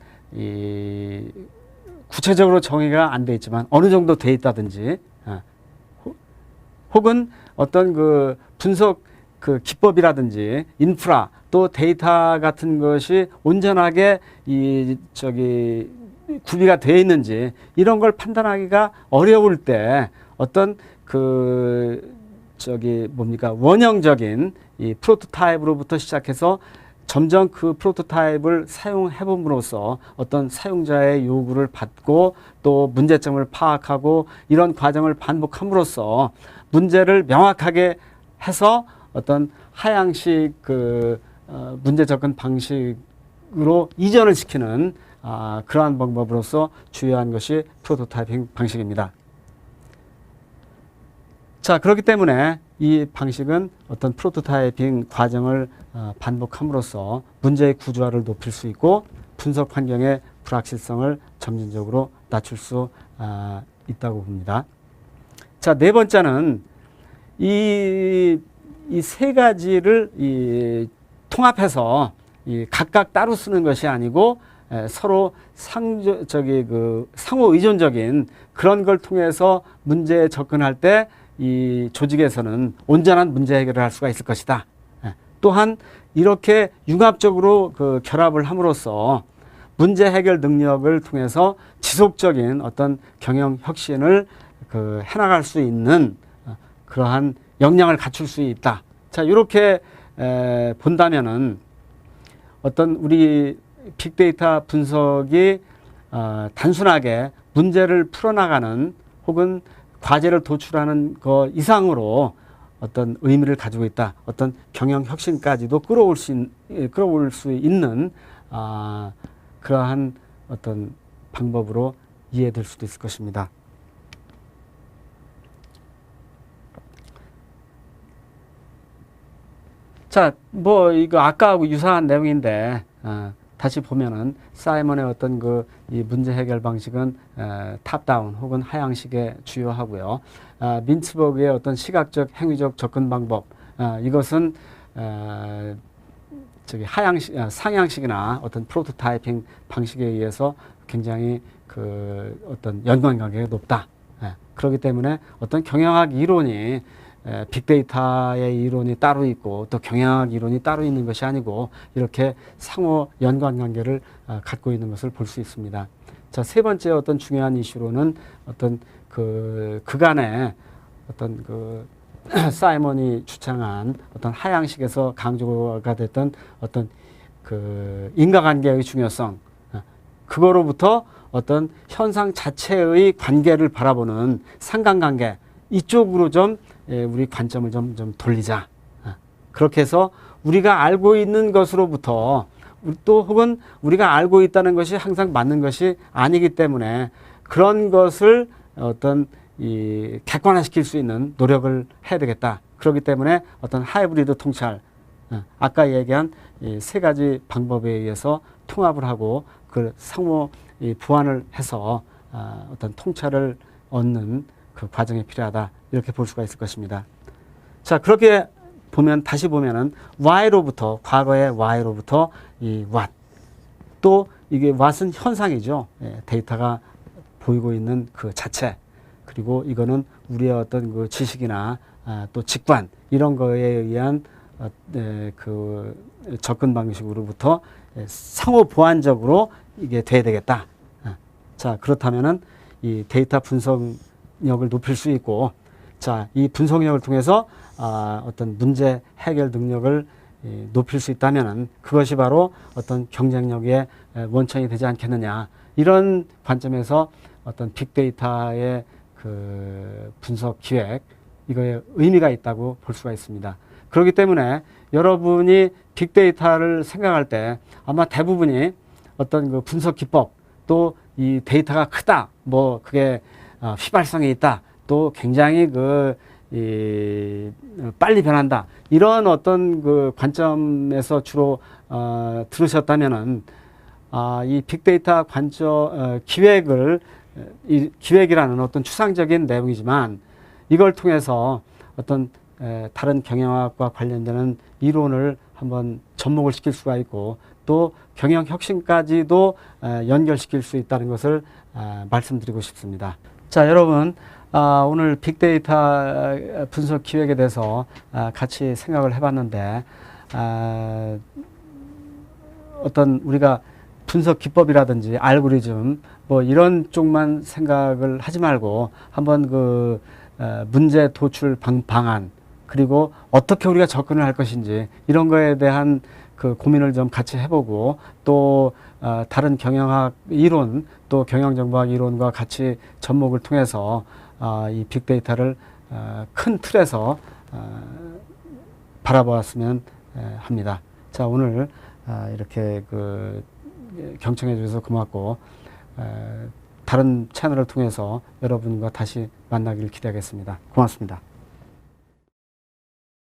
구체적으로 정의가 안 돼 있지만 어느 정도 돼 있다든지, 혹은 어떤 분석 기법이라든지 인프라 또 데이터 같은 것이 온전하게 구비가 되어 있는지 이런 걸 판단하기가 어려울 때 어떤 원형적인 이 프로토타입으로부터 시작해서 점점 그 프로토타입을 사용해봄으로써 어떤 사용자의 요구를 받고 또 문제점을 파악하고 이런 과정을 반복함으로써 문제를 명확하게 해서 어떤 하향식 문제 접근 방식으로 이전을 시키는 그러한 방법으로서 주요한 것이 프로토타이핑 방식입니다. 자, 그렇기 때문에 이 방식은 어떤 프로토타이핑 과정을 반복함으로써 문제의 구조화를 높일 수 있고 분석 환경의 불확실성을 점진적으로 낮출 수 있다고 봅니다. 자, 네 번째는 이 세 가지를 통합해서 각각 따로 쓰는 것이 아니고 서로 상호 의존적인 그런 걸 통해서 문제에 접근할 때 이 조직에서는 온전한 문제 해결을 할 수가 있을 것이다. 또한 이렇게 융합적으로 결합을 함으로써 문제 해결 능력을 통해서 지속적인 어떤 경영 혁신을 해나갈 수 있는 그러한 역량을 갖출 수 있다. 자, 이렇게 본다면은 어떤 우리 빅데이터 분석이 단순하게 문제를 풀어나가는 혹은 과제를 도출하는 것 이상으로 어떤 의미를 가지고 있다. 어떤 경영 혁신까지도 끌어올 수 있는 그러한 어떤 방법으로 이해될 수도 있을 것입니다. 자, 뭐 이거 아까하고 유사한 내용인데 다시 보면은 사이먼의 어떤 이 문제 해결 방식은 탑다운 혹은 하향식에 주요하고요. 민츠버그의 어떤 시각적 행위적 접근 방법 이것은 상향식이나 어떤 프로토타이핑 방식에 의해서 굉장히 어떤 연관관계가 높다. 그렇기 때문에 어떤 경영학 이론이 빅데이터의 이론이 따로 있고 또 경영학 이론이 따로 있는 것이 아니고 이렇게 상호 연관관계를 갖고 있는 것을 볼 수 있습니다. 자, 세 번째 어떤 중요한 이슈로는 어떤 그간의 어떤 사이먼이 주창한 어떤 하향식에서 강조가 됐던 어떤 인과관계의 중요성, 그거로부터 어떤 현상 자체의 관계를 바라보는 상관관계 이쪽으로 좀 우리 관점을 좀 돌리자. 그렇게 해서 우리가 알고 있는 것으로부터 또 혹은 우리가 알고 있다는 것이 항상 맞는 것이 아니기 때문에 그런 것을 어떤 객관화시킬 수 있는 노력을 해야 되겠다. 그렇기 때문에 어떤 하이브리드 통찰, 아까 얘기한 이 세 가지 방법에 의해서 통합을 하고 상호 보완을 해서 어떤 통찰을 얻는 그 과정이 필요하다. 이렇게 볼 수가 있을 것입니다. 자, 그렇게 다시 보면은 Y로부터, 과거의 Y로부터 이 what. 또 이게 what은 현상이죠. 데이터가 보이고 있는 그 자체. 그리고 이거는 우리의 어떤 지식이나 또 직관, 이런 거에 의한 접근 방식으로부터 상호 보완적으로 이게 돼야 되겠다. 자, 그렇다면은 이 데이터 분석력을 높일 수 있고, 자, 이 분석력을 통해서 어떤 문제 해결 능력을 높일 수 있다면은 그것이 바로 어떤 경쟁력의 원천이 되지 않겠느냐. 이런 관점에서 어떤 빅데이터의 분석 기획, 이거에 의미가 있다고 볼 수가 있습니다. 그렇기 때문에 여러분이 빅데이터를 생각할 때 아마 대부분이 어떤 분석 기법, 또 이 데이터가 크다, 뭐 그게 휘발성이 있다, 또 굉장히 빨리 변한다, 이런 어떤 관점에서 주로 들으셨다면은 이 빅데이터 기획이라는 어떤 추상적인 내용이지만 이걸 통해서 어떤 다른 경영학과 관련되는 이론을 한번 접목을 시킬 수가 있고 또 경영 혁신까지도 연결시킬 수 있다는 것을 말씀드리고 싶습니다. 자, 여러분, 오늘 빅데이터 분석 기획에 대해서 같이 생각을 해봤는데 어떤 우리가 분석 기법이라든지 알고리즘 뭐 이런 쪽만 생각을 하지 말고 한번 문제 도출 방안, 그리고 어떻게 우리가 접근을 할 것인지 이런 거에 대한 고민을 좀 같이 해보고 또 다른 경영학 이론 또 경영정보학 이론과 같이 접목을 통해서 이 빅데이터를 큰 틀에서 바라보았으면 합니다. 자, 오늘 이렇게 경청해 주셔서 고맙고 다른 채널을 통해서 여러분과 다시 만나기를 기대하겠습니다. 고맙습니다.